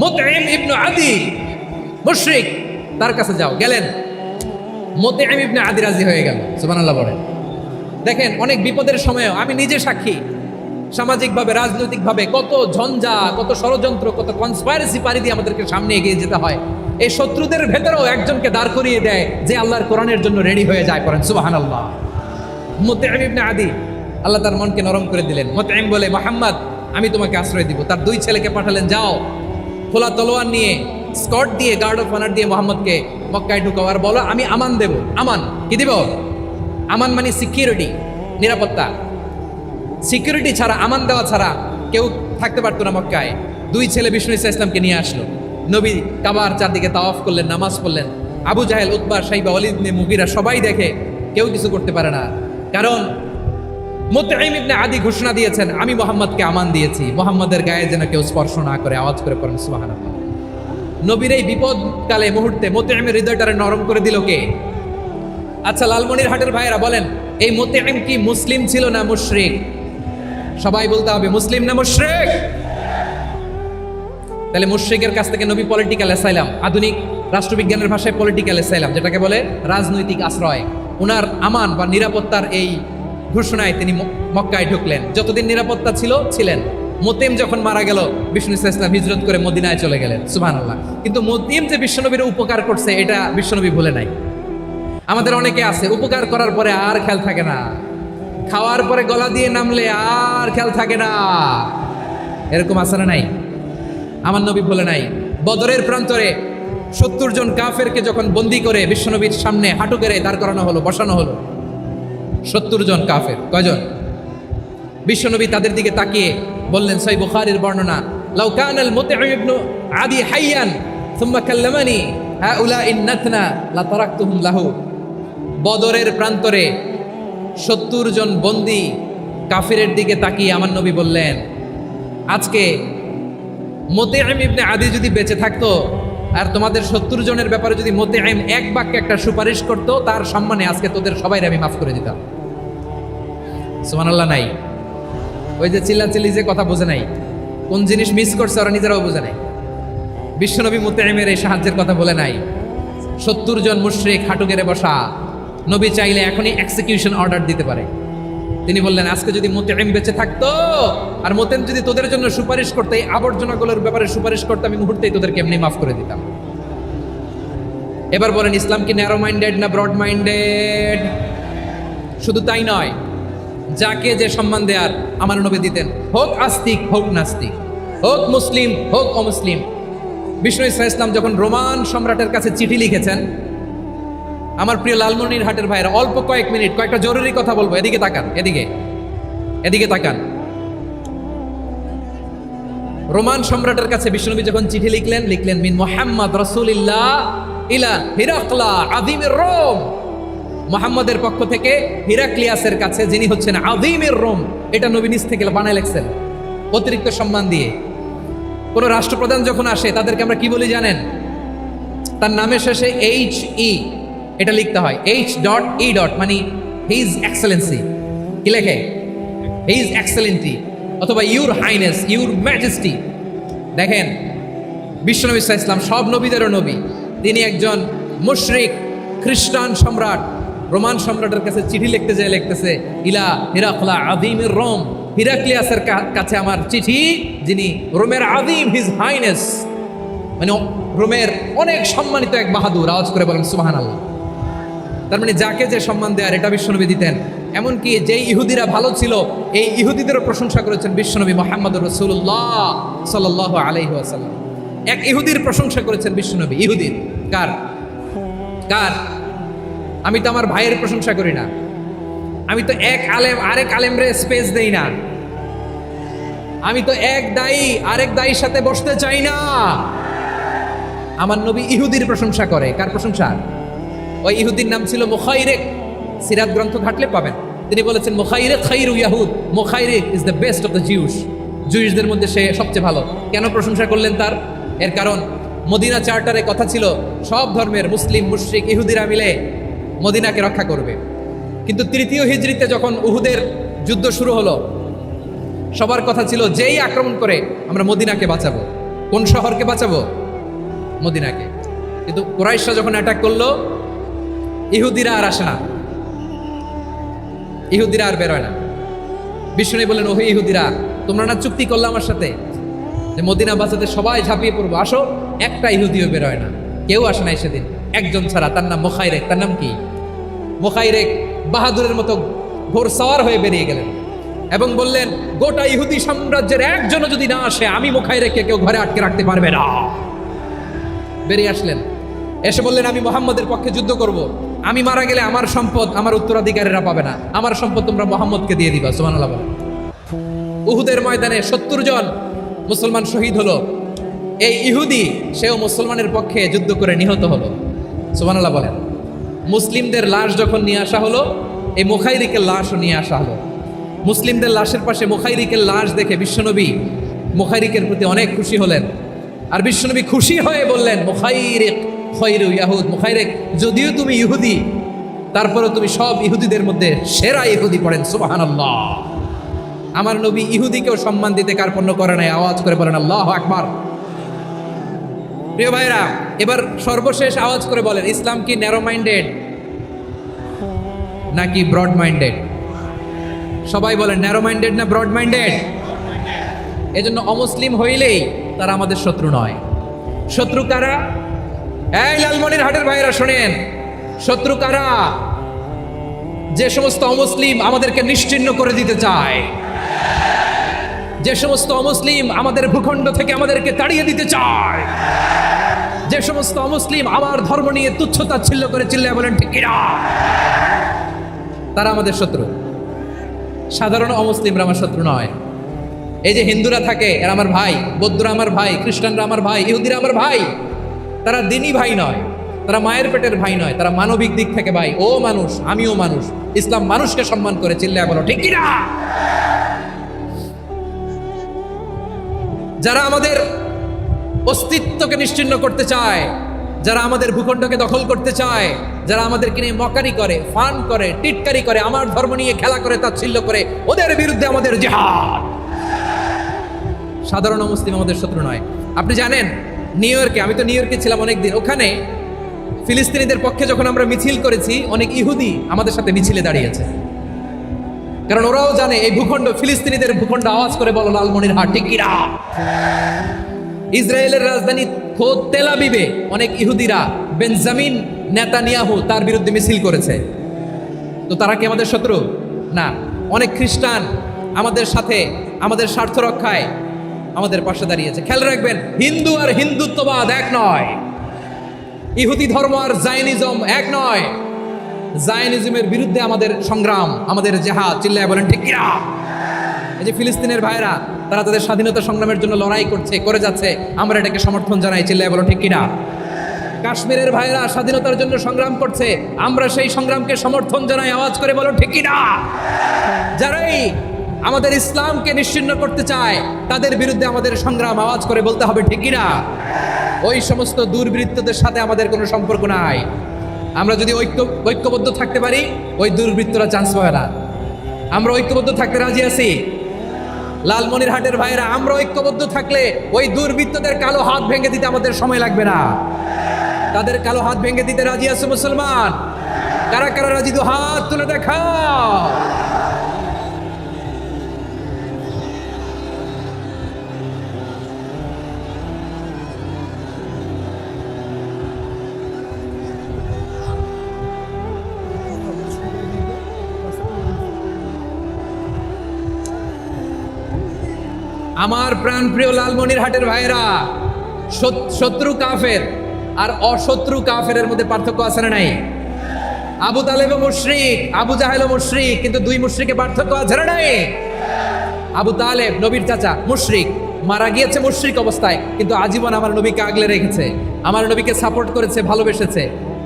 মুতঈম ইবনে আদি মুশরিক, তার কাছে যাও। গেলেন, মুতঈম ইবনে আদি রাজি হয়ে গেল। সুবহানাল্লাহ বলেন। দেখেন অনেক বিপদের সময়ও আমি নিজে সাক্ষী, সামাজিকভাবে রাজনৈতিকভাবে কত ঝঞ্ঝা, কত ষড়যন্ত্র, কত কনস্পাইরেসি পাড়ি দিয়ে আমাদেরকে সামনে এগিয়ে যেতে হয়। এই শত্রুদের ভেতরেও একজনকে দাঁড় করিয়ে দেয় যে আল্লাহর কোরআনের জন্য রেডি হয়ে যায়। পড়েন সুবহানাল্লাহ। মুতঈম ইবনে আদি, আল্লাহ তার মনকে নরম করে দিলেন। মুতঈম বলে মুহাম্মদ আমি তোমাকে আশ্রয় দিব। তার দুই ছেলেকে পাঠালেন, যাও খোলা তলোয়ার নিয়ে, স্কট দিয়ে, গার্ড অফ অনার দিয়ে মোহাম্মদকে মক্কায় ঢুকাও আর বলো আমি আমান দেব। আমান কি দিব? আমান মানে সিকিউরিটি, নিরাপত্তা। সিকিউরিটি ছাড়া, আমান দেওয়া ছাড়া কেউ থাকতে পারতো না মক্কায়। দুই ছেলে বিষ্ণু ইসা ইসলামকে নিয়ে আসলো। নবী কাবার চারদিকে তাওয়াফ করলেন, নামাজ পড়লেন। আবু জাহেল, উতবা, শাইবা, ওয়ালিদ ইবনে মুগীরা সবাই দেখে, কেউ কিছু করতে পারে না। কারণ মুতঈম ইবনে আদি ঘোষণা দিয়েছেন আমি মুহাম্মদকে আমান দিয়েছি, মুহাম্মদের গায়ে যেন কেউ স্পর্শ না করে। আওয়াজ করে পড়েন সুবহানাল্লাহ। নবীর এই বিপদকালে মুহূর্তে মুতঈমের হৃদয়টারে নরম করে দিল কে? আচ্ছা লালমনির হাটের ভাইয়েরা বলেন, এই মুতঈম কি মুসলিম ছিল না মুশরিক? সবাই বলতে হবে মুসলিম না মুশরিক? তাহলে মুশরিকের কাছ থেকে নবী পলিটিক্যাল অ্যাসাইলাম, আধুনিক রাষ্ট্রবিজ্ঞানের ভাষায় পলিটিক্যাল অ্যাসাইলাম যেটাকে বলে, রাজনৈতিক আশ্রয়। ওনার আমান বা নিরাপত্তার এই ঘোষণায় তিনি মক্কায় ঢুকলেন। যতদিন নিরাপত্তা ছিল ছিলেন। মুতঈম যখন মারা গেল, বিষ্ণু ইসলাম হিজরত করে মদিনায় চলে গেলেন। সুবহানাল্লাহ। কিন্তু মুতঈম যে বিশ্বনবীর উপকার করছে এটা বিশ্বনবী ভুলে নাই। আমাদের অনেকে আছে উপকার করার পরে আর খেয়াল থাকে না, খাওয়ার পরে গলা দিয়ে নামলে আর খেয়াল থাকে না। এরকম আছে না নাই? আমার নবী ভুলে নাই। বদরের প্রান্তরে 70 জন কাফেরকে যখন বন্দী করে বিশ্বনবীর সামনে হাঁটু গেড়ে দাঁড় করানো হলো, বসানো হলো, 70 জন কাফের। কয়জন? বিশ্বনবী তাদের দিকে তাকিয়ে বললেন, সহিহ বুখারীর বর্ণনা, লাউ কানাল মুতঈম ইবনে আদি হাইয়ান সুম্মা কাল্লামানি হাউলাই নাতনা লা তারাকতুহুম লাহু। বদরের প্রান্তরে 70 জন বন্দী কাফিরের দিকে তাকিয়ে আমার নবী বললেন, আজকে মুতঈম ইবনে আদি যদি বেঁচে থাকতো আর তোমাদের 70 জনের ব্যাপারে যদি মুতঈম এক বাক্যে একটা সুপারিশ করতো, তার সম্মানে আজকে তোদের সবাই আমি মাফ করে দিতাম। সুবহানাল্লাহ নাই? ওই যে চিল্লাচিল্লি যে কথা বোঝে নাই, কোন জিনিস মিস করছে ওরা নিজেরাও বোঝে নাই। বিশ্বনবী মুতঈমের এই সাহায্যের কথা বলে নাই। 70 জন মুশরিক হাঁটু গেড়ে বসা, নবী চাইলে এখনই এক্সিকিউশন অর্ডার দিতে পারে। তিনি বললেন, আজকে যদি মুতঈম বেঁচে থাকতো আর মুতঈম যদি তোদের জন্য সুপারিশ করতে, এই আবর্জনাগুলোর ব্যাপারে সুপারিশ করতে, আমি মুহূর্তেই তোদেরকে এমনি মাফ করে দিতাম। এবার বলেন, ইসলাম কি ন্যারো মাইন্ডেড না ব্রড মাইন্ডেড? শুধু তাই নয়, যাকে যে সম্মান দেয়ার আমার নবী দিতেন, হোক আস্তিক হোক নাস্তিক, হোক মুসলিম হোক অমুসলিম। বিষ্ণু ইসলাম যখন রোমান সম্রাটের কাছে চিঠি লিখেছেন, আমার প্রিয় লালমনির হাটের ভাইয়েরা, অল্প কয়েক মিনিট কয়েকটা জরুরি কথা বলবো। এদিকে তাকান, এদিকে তাকান। রোমান সম্রাটের কাছে বিশ্বনবী যখন চিঠি লিখলেন মিন মুহাম্মদ রাসূলিল্লাহ ইলা হিরাকলা আযীমির রোম। মুহাম্মদের পক্ষ থেকে হিরাক্লিয়াসের কাছে, যিনি হচ্ছেন আযীমির রোম। এটা নবী নিজ থেকে বানায় লিখছেন অতিরিক্ত সম্মান দিয়ে। কোন রাষ্ট্রপ্রধান যখন আসে তাদেরকে আমরা কি বলি জানেন? তার নামের শেষে HE এটা লিখতে হয়, H.E. মানে হিজ এক্সেলেন্সি। কি লেখে? হিজ এক্সেলেন্টি অথবা ইউর হাইনেস, ইউর ম্যাজেস্টি। দেখেন বিশ্বনবী সাল্লাল্লাহু আলাইহি ওয়াসাল্লাম সব নবীদেরও নবী। তিনি একজন মুশরিক খ্রিস্টান সম্রাট রোমান সম্রাটের কাছে চিঠি লিখতে যায়, লিখতেছে ইলা হিরাকলা আযীমির রোম। হিরাক্লিয়াসের কাছে আমার চিঠি, যিনি রোমের আযীম, হিজ হাইনেস মানে রোমের অনেক সম্মানিত এক বাহাদুর। আওয়াজ করে বলেন সুবহানাল্লাহ। তার মানে যাকে যে সম্মান দেয়ার এটা বিশ্বনবী দিতেন। এমনকি যেই ইহুদিরা ভালো ছিল, এই ইহুদিদেরও প্রশংসা করেছেন বিশ্বনবী মুহাম্মদুর রাসূলুল্লাহ সাল্লাল্লাহু আলাইহি ওয়াসাল্লাম। এক ইহুদির প্রশংসা করেছেন বিশ্বনবী। ইহুদির কার? আমি তো আমার ভাইয়ের প্রশংসা করি না, আমি তো এক আলেম আরেক আলেমরে স্পেস দেই না, আমি তো এক দায়ী আরেক দায়ীর সাথে বসতে চাই না। আমার নবী ইহুদির প্রশংসা করে। কার প্রশংসা? ওই ইহুদির নাম ছিল মুখাইরেক সিরাত গ্রন্থ ঘাটলে পাবেন। তিনি বলেছেন মুখাইরিক খাইরু ইয়াহুদ, Mukhayriq is the best of the জুইশদের মধ্যে সে সবচেয়ে ভালো। কেন প্রশংসা করলেন তার? এর কারণ মদিনা চার্টারে কথা ছিল সব ধর্মের মুসলিম, মুশরিক, ইহুদিরা মিলে মদিনাকে রক্ষা করবে। কিন্তু তৃতীয় হিজরিতে যখন উহুদের যুদ্ধ শুরু হলো, সবার কথা ছিল যেই আক্রমণ করে আমরা মদিনাকে বাঁচাবো। কোন শহরকে বাঁচাবো? মদিনাকে। কিন্তু কুরাইশরা যখন অ্যাটাক করলো, ইহুদিরা আর আসে না, ইহুদিরা আর বেরোয় না। বিষ্ণু বললেন, ওহে ইহুদিরা, তোমরা না চুক্তি করলে আমার সাথে যে মদিনা বাঁচাতে সবাই ঝাঁপিয়ে পড়বো, আসো। একটা ইহুদিও বেরোয় না, কেউ আসে নাই সেদিন, একজন ছাড়া, তার নাম মুখাইরেক। তার নাম কি? মুখাইরেক বাহাদুরের মতো ঘোড়সওয়ার হয়ে বেরিয়ে গেলেন এবং বললেন, গোটা ইহুদি সাম্রাজ্যের একজনও যদি না আসে, আমি মুখাইরেককে কেউ ঘরে আটকে রাখতে পারবে না। বেরিয়ে আসলেন, এসে বললেন, আমি মুহাম্মদের পক্ষে যুদ্ধ করব। আমি মারা গেলে আমার সম্পদ আমার উত্তরাধিকারীরা পাবে না, আমার সম্পদ তোমরা মুহাম্মদকে দিয়ে দিবা। সুবহানাল্লাহ বলেন। উহুদের ময়দানে 70 জন মুসলমান শহীদ হলো। এই ইহুদি সেও মুসলমানের পক্ষে যুদ্ধ করে নিহত হলো। সুবহানাল্লাহ বলেন। মুসলিমদের লাশ যখন নিয়ে আসা হলো, এই মুখাইরিকের লাশও নিয়ে আসা হলো। মুসলিমদের লাশের পাশে মুখাইরিকের লাশ দেখে বিশ্বনবী মুখাইরিকের প্রতি অনেক খুশি হলেন। আর বিশ্বনবী খুশি হয়ে বললেন, মুখাইরিক খায়রু ইয়াহুদ, মুখাইরিক যদিও তুমি ইহুদি, তারপরে তুমি সব ইহুদিদের মধ্যে সেরা ইহুদি। পড়েন সুবহানাল্লাহ। আমার নবী ইহুদিকেও সম্মান দিতে কার্পণ্য করে নাই। আওয়াজ করে বলেন আল্লাহু আকবার। প্রিয় ভাইরা, এবার সর্বশেষ আওয়াজ করে বলেন, ইসলাম কি ন্যারো মাইন্ডেড নাকি ব্রড মাইন্ডেড? সবাই বলেন, ন্যারো মাইন্ডেড না ব্রড মাইন্ডেড? এজন্য অমুসলিম হইলেই তারা আমাদের শত্রু নয়। শত্রু কারা? এই লালমনিরহাটের ভাইরা শোনেন, শত্রু কারা? যে সমস্ত অমুসলিম আমাদেরকে নিশ্চিহ্ন করে দিতে চায়, যে সমস্ত অমুসলিম আমাদের ভূখণ্ড থেকে আমাদেরকে তাড়িয়ে দিতে চায়, যে সমস্ত অমুসলিম আমার ধর্ম নিয়ে তুচ্ছতাচ্ছিল্য করে চিল্লায় বলেন ঠিক কিনা, তারা আমাদের শত্রু। সাধারণ অমুসলিমরা আমার শত্রু নয়। এই যে হিন্দুরা থাকে, এরা আমার ভাই, বৌদ্ধরা আমার ভাই, খ্রিস্টানরা আমার ভাই, ইহুদিরা আমার ভাই। তারা দিনই ভাই নয়, তারা মায়ের পেটের ভাই নয়, তারা মানবিক দিক থেকে ভাই। ও মানুষ, আমিও মানুষ। ইসলাম মানুষকে সম্মান করে, চিল্লায় বলো ঠিক কিনা। যারা আমাদের অস্তিত্বকে নিশ্চিহ্ন করতে চায়, যারা আমাদের ভূখণ্ডকে দখল করতে চায়, যারা আমাদেরকে নিয়ে মকারি করে, ফান করে, টিটকারি করে, আমার ধর্ম নিয়ে খেলা করে, তাচ্ছিল্য করে, ওদের বিরুদ্ধে আমাদের জিহাদ। সাধারণ মুসলিম আমাদের শত্রু নয়। আপনি জানেন নিউ ইয়র্কে, আমি তো নিউ ইয়র্কে ছিলাম অনেকদিন, ওখানে ফিলিস্তিনিদের পক্ষে যখন আমরা মিছিল করেছি, অনেক ইহুদি আমাদের সাথে মিছিলে দাঁড়িয়েছে। কারণ ওরাও জানে এই ভূখণ্ড ফিলিস্তিনিদের ভূখণ্ড। আওয়াজ করে বলো লালমনিরহাট ঠিক কিনা। ইসরায়েলের রাজধানী খোদ তেল আবিবে অনেক ইহুদিরা বেঞ্জামিন নেতানিয়াহু তার বিরুদ্ধে মিছিল করেছে। তো তারা কি আমাদের শত্রু? না। অনেক খ্রিস্টান আমাদের সাথে আমাদের স্বার্থ রক্ষায় আমাদের পাশে দাঁড়িয়েছে। খেয়াল রাখবেন, হিন্দু আর হিন্দুত্ববাদ এক নয়, ইহুদি ধর্ম আর জায়নিজম এক নয়। জায়নিজমের বিরুদ্ধে আমাদের সংগ্রাম, আমাদের জেহাদ, চিল্লায় বলেন ঠিক কিনা। এই যে ফিলিস্তিনের ভাইরা, তারা তাদের স্বাধীনতা সংগ্রামের জন্য লড়াই করছে, করে যাচ্ছে, আমরা এটাকে সমর্থন জানাই, চিল্লায় বলো ঠিক কিনা। কাশ্মীরের ভাইরা স্বাধীনতার জন্য সংগ্রাম করছে, আমরা সেই সংগ্রামকে সমর্থন জানাই, আওয়াজ করে বলো ঠিক কিনা। যারাই আমাদের ইসলামকে নিশ্চিহ্ন করতে চায়, তাদের বিরুদ্ধে আমাদের সংগ্রাম, আওয়াজ করে বলতে হবে ঠিক কিনা। ওই সমস্ত দুর্বৃত্তদের সাথে আমাদের কোনো সম্পর্ক নাই। আমরা যদি ঐক্যবদ্ধ থাকতে পারি, ওই দুর্বৃত্তরা চান্স পাবে না। আমরা ঐক্যবদ্ধ থাকতে রাজি আছি। লালমনিরহাটের ভাইরা, আমরা ঐক্যবদ্ধ থাকলে ওই দুর্বৃত্তদের কালো হাত ভেঙে দিতে আমাদের সময় লাগবে না। তাদের কালো হাত ভেঙে দিতে রাজি আছে মুসলমান? কারা কারা রাজি? দু হাত তুলে দেখাও। আমার প্রাণপ্রিয় লালমনিরহাটের ভাইরা, শত্রু কাফের আর অশত্রু কাফেরের মধ্যে পার্থক্য আছে না নাই? আবু তালেবও মুশরিক, আবু জাহেলও মুশরিক, কিন্তু দুই মুশরিকে পার্থক্য আছে না নাই? আবু তালেব নবীর চাচা, মুশরিক, মারা গিয়েছে মুশরিক অবস্থায়, কিন্তু আজীবন আমার নবীকে আগলে রেখেছে, আমার নবীকে সাপোর্ট করেছে, ভালোবেসেছে।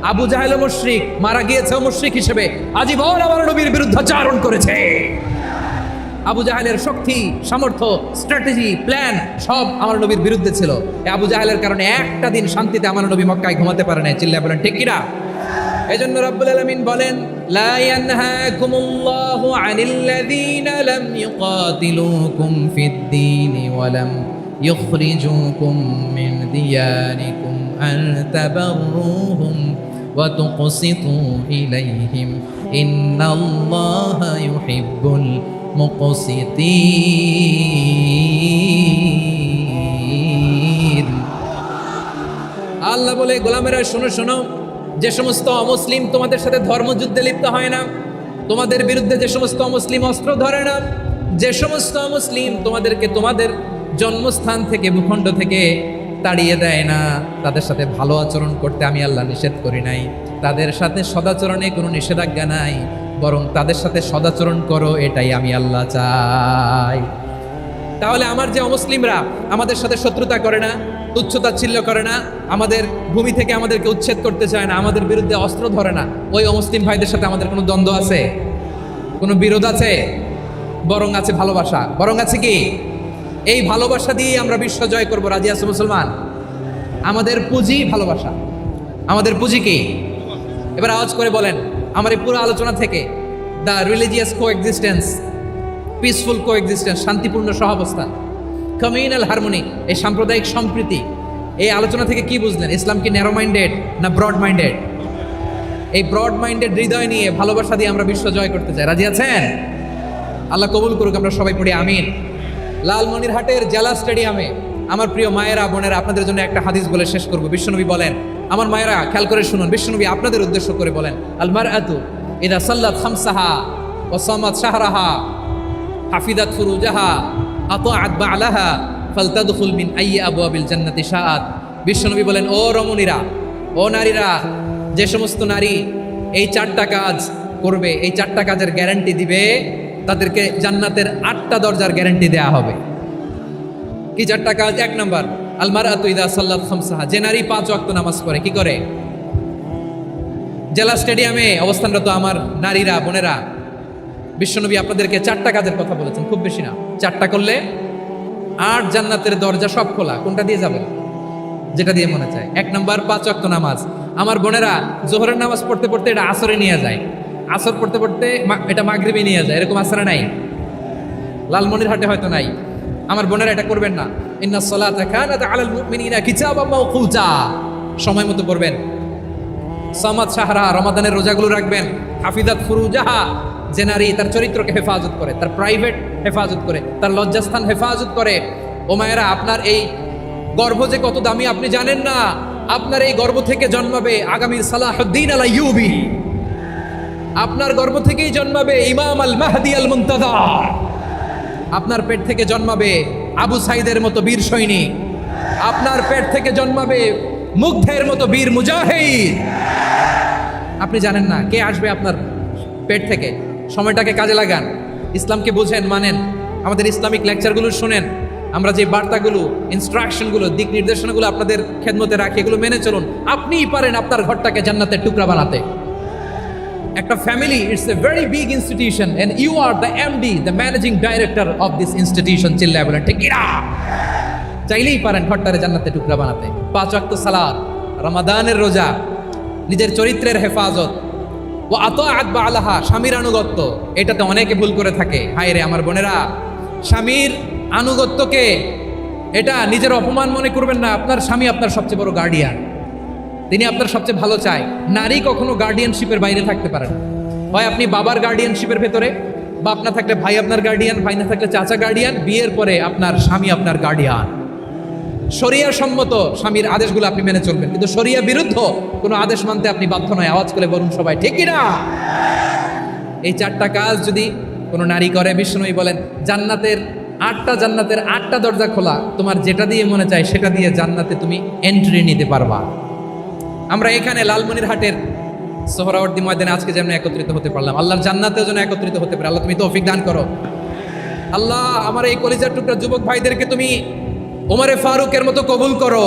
আবু জাহেল মুশরিক, মারা গিয়েছে মুশরিক হিসেবে, আজীবন আমার নবীর বিরুদ্ধাচারণ করেছে। আবু জাহেলের শক্তি, সামর্থ্য, স্ট্র্যাটেজি, প্ল্যান সব আমার নবীর বিরুদ্ধে ছিল। এই আবু জাহেলের কারণে একটা দিন শান্তিতে আমার নবী মক্কায় ঘুমাতে পারে না। চিল্লায় বলেন ঠিক কিনা? এজন্য রব্বুল আলামিন বলেন, লা ইয়ানহাকুমুল্লাহু আনিল্লাযীনা লাম ইউকাতিলুকুম ফিদ-দীনি ওয়া লাম ইখরিজুকুম মিন দিয়ারিকুম আন তাবাররুহুম ওয়া তুকসিতু ইলাইহিম ইন্নাল্লাহা ইউহিব্বুল মুকসিতিন। আল্লাহ বলে, গোলামেরা শোনো শোনো, যে সমস্ত অমুসলিম তোমাদের সাথে ধর্মযুদ্ধে লিপ্ত হয় না, তোমাদের বিরুদ্ধে যে সমস্ত অমুসলিম অস্ত্র ধরে না, যে সমস্ত অমুসলিম তোমাদেরকে তোমাদের জন্মস্থান থেকে, ভূখণ্ড থেকে তাড়িয়ে দেয় না, তাদের সাথে ভালো আচরণ করতে আমি আল্লাহ নিষেধ করি নাই। তাদের সাথে সদাচরণে কোনো নিষেধাজ্ঞা নাই, বরং তাদের সাথে সদাচরণ করো, এটাই আমি আল্লাহ চাই। তাহলে আমার যে অমুসলিমরা আমাদের সাথে শত্রুতা করে না, তুচ্ছতাচ্ছিল্য করে না, আমাদের ভূমি থেকে আমাদেরকে উচ্ছেদ করতে চায় না, আমাদের বিরুদ্ধে অস্ত্র ধরে না, ওই অমুসলিম ভাইদের সাথে আমাদের কোনো দ্বন্দ্ব আছে? কোনো বিরোধ আছে? বরং আছে ভালোবাসা। বরং আছে কি? এই ভালোবাসা দিয়ে আমরা বিশ্ব জয় করবো। রাজি আছে মুসলমান? আমাদের পুঁজি ভালোবাসা। আমাদের পুঁজি কি? এবার আওয়াজ করে বলেন, আমার এই পুরো আলোচনা থেকে the religious coexistence, peaceful coexistence, শান্তিপূর্ণ সহাবস্থান, কমিউনাল হারমোনি, এই সাম্প্রদায়িক সম্প্রীতি, এই আলোচনা থেকে কি বুঝলেন? ইসলাম কি ন্যারো মাইন্ডেড না ব্রড মাইন্ডেড? এই ব্রড মাইন্ডেড হৃদয় নিয়ে, ভালোবাসা দিয়ে আমরা বিশ্ব জয় করতে চাই। রাজি আছেন? আল্লাহ কবুল করুক। আমরা সবাই পড়ি আমিন। লালমনিরহাটের জেলা স্টেডিয়ামে আমার প্রিয় মায়েরা, বোনেরা, আপনাদের জন্য একটা হাদিস বলে শেষ করব। বিশ্বনবী বলেন, আমার মায়েরা খেয়াল করে শুনুন, বিশ্বনবী আপনাদের উদ্দেশ্য করে বলেন, আল মারআতু ইযা সাল্লাত খামসাহা ওয়া সামাত শাহরাহা হাফিজাত ফুরুজাহা আতাআত বা'লাহা ফালতাদখুল মিন আইয়ি আবওয়াবিল জান্নাতি শাআত। বিশ্বনবী বলেন, ও রমণীরা, ও নারীরা, যে সমস্ত নারী এই 4টা কাজ করবে, এই 4টা কাজের গ্যারান্টি দিবে, তাদেরকে জান্নাতের 8টা দরজার গ্যারান্টি দেয়া হবে। কি 4টা কাজ? 1 নাম্বার, আল মারআতু ইযা সাল্লাত খামসাহা, যে নারী 5 ওয়াক্ত নামাজ পড়ে। কি করে? জেলা স্টেডিয়ামে অবস্থানরত আমার নারীরা, বোনেরা, বিশ্বনবী আপনাদেরকে 4টা কাজের কথা বলেছেন, খুব বেশি না। 4টা করলে 8 জান্নাতের দরজা সব খোলা। কোনটা দিয়ে যাবেন? যেটা দিয়ে মনে চায়। 1 নাম্বার 5 ওয়াক্ত নামাজ। আমার বোনেরা জোহরের নামাজ পড়তে পড়তে এটা আসরে নিয়ে যায়, আসর পড়তে পড়তে এটা মাগরিবে নিয়ে যায়। এরকম আসরে নাই? লালমনিরহাটে হয়তো নাই। আমার বোনেরা এটা করবেন না। ইন্নাস সালাতা কানাত আলাল মুমিনিনা কিতাবাম মাওকুতা, সময় মতো পড়বেন। সামাত শাহরা, রমাদানের রোজাগুলো রাখবেন। হাফিজাত ফুরুজাহা, যে নারী তার চরিত্রকে হেফাজত করে, তার প্রাইভেট হেফাজত করে, তার লজ্জাস্থান হেফাজত করে। ও মায়েরা, আপনার এই গর্ভ যে কত দামি আপনি জানেন না। আপনার এই গর্ভ থেকে জন্মাবে আগামীর সালাহুদ্দিন আল আইয়ুবী। আপনার গর্ভ থেকেই জন্মাবে ইমাম আল মাহদি আল মুনতাযার। আপনার পেট থেকে জন্মাবে আবু সাইদের মতো বীর সৈনিক। আপনার পেট থেকে জন্মাবে মুগ্ধের মতো বীর মুজাহিদ। আপনি জানেন না কে আসবে আপনার পেট থেকে। সময়টাকে কাজে লাগান, ইসলামকে বুঝেন, মানেন, আমাদের ইসলামিক লেকচারগুলো শুনেন। আমরা যে বার্তাগুলো, ইনস্ট্রাকশনগুলো, দিক নির্দেশনাগুলো আপনাদের খেদমতে রাখি, এগুলো মেনে চলুন। আপনিই পারেন আপনার ঘরটাকে জান্নাতের টুকরা বানাতে। একটা family, it's a very big institution and you are the MD, the managing director of this institution. চিল্লায় বলেন ঠিক কিনা? চাইলেই পারেন ঘরটারে জান্নাতের টুকরা বানাতে। 5 ওয়াক্ত সালাত, রমাদানের রোজা, নিজের চরিত্রের হেফাজত, ও আতাআত বা'লাহা, স্বামীর আনুগত্য। এটাতে অনেকে ভুল করে থাকে। হায় রে আমার বোনেরা, স্বামীর আনুগত্যকে এটা নিজের অপমান মনে করবেন না। আপনার স্বামী আপনার সবচেয়ে বড় গার্ডিয়ান, তিনি আপনার সবচেয়ে ভালো চায়। নারী কখনো গার্ডিয়ানশিপের বাইরে থাকতে পারে না। হয় আপনি বাবার গার্ডিয়ানশিপের ভেতরে, বা আপনার থাকলে ভাই আপনার গার্ডিয়ান, ভাই না থাকলে চাচা গার্ডিয়ান, বিয়ের পরে আপনার স্বামী আপনার গার্ডিয়ান। শরিয়া সম্মত স্বামীর আদেশগুলো আপনি মেনে চলবেন, কিন্তু শরিয়া বিরুদ্ধ কোনো আদেশ মানতে আপনি বাধ্য নয়। আওয়াজ করে বলুন সবাই ঠিক কিনা? এই 4টা কাজ যদি কোনো নারী করে, বিশ্বনবী বলেন জান্নাতের 8টা দরজা খোলা। তোমার যেটা দিয়ে মনে চায় সেটা দিয়ে জান্নাতে তুমি এন্ট্রি নিতে পারবা। আমরা এখানে লালমনিরহাটের সোহরাওয়ার্দী ময়দানে আজকে যেমন একত্রিত হতে পারলাম, আল্লাহর জান্নাতেও যেন একত্রিত হতে পারে। আল্লাহ তুমি তৌফিক দান করো। আল্লাহ আমার এই কলিজার টুকরা যুবক ভাইদেরকে তুমি ওমরে ফারুকের মতো কবুল করো।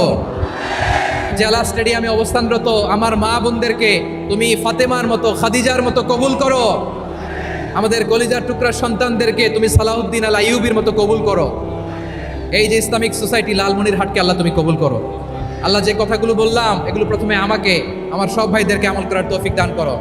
জেলা স্টেডিয়ামে অবস্থানরত আমার মা বোনদেরকে তুমি ফাতেমার মতো, খাদিজার মতো কবুল করো। আমাদের কলিজার টুকরা সন্তানদেরকে তুমি সালাউদ্দিন আল আইয়ুবির মতো কবুল করো। এই যে ইসলামিক সোসাইটি লালমনিরহাটকে আল্লাহ তুমি কবুল করো। আল্লাহ যে কথাগুলো বললাম এগুলো প্রথমে আমাকে, আমার সব ভাইদেরকে আমল করার তৌফিক দান করো।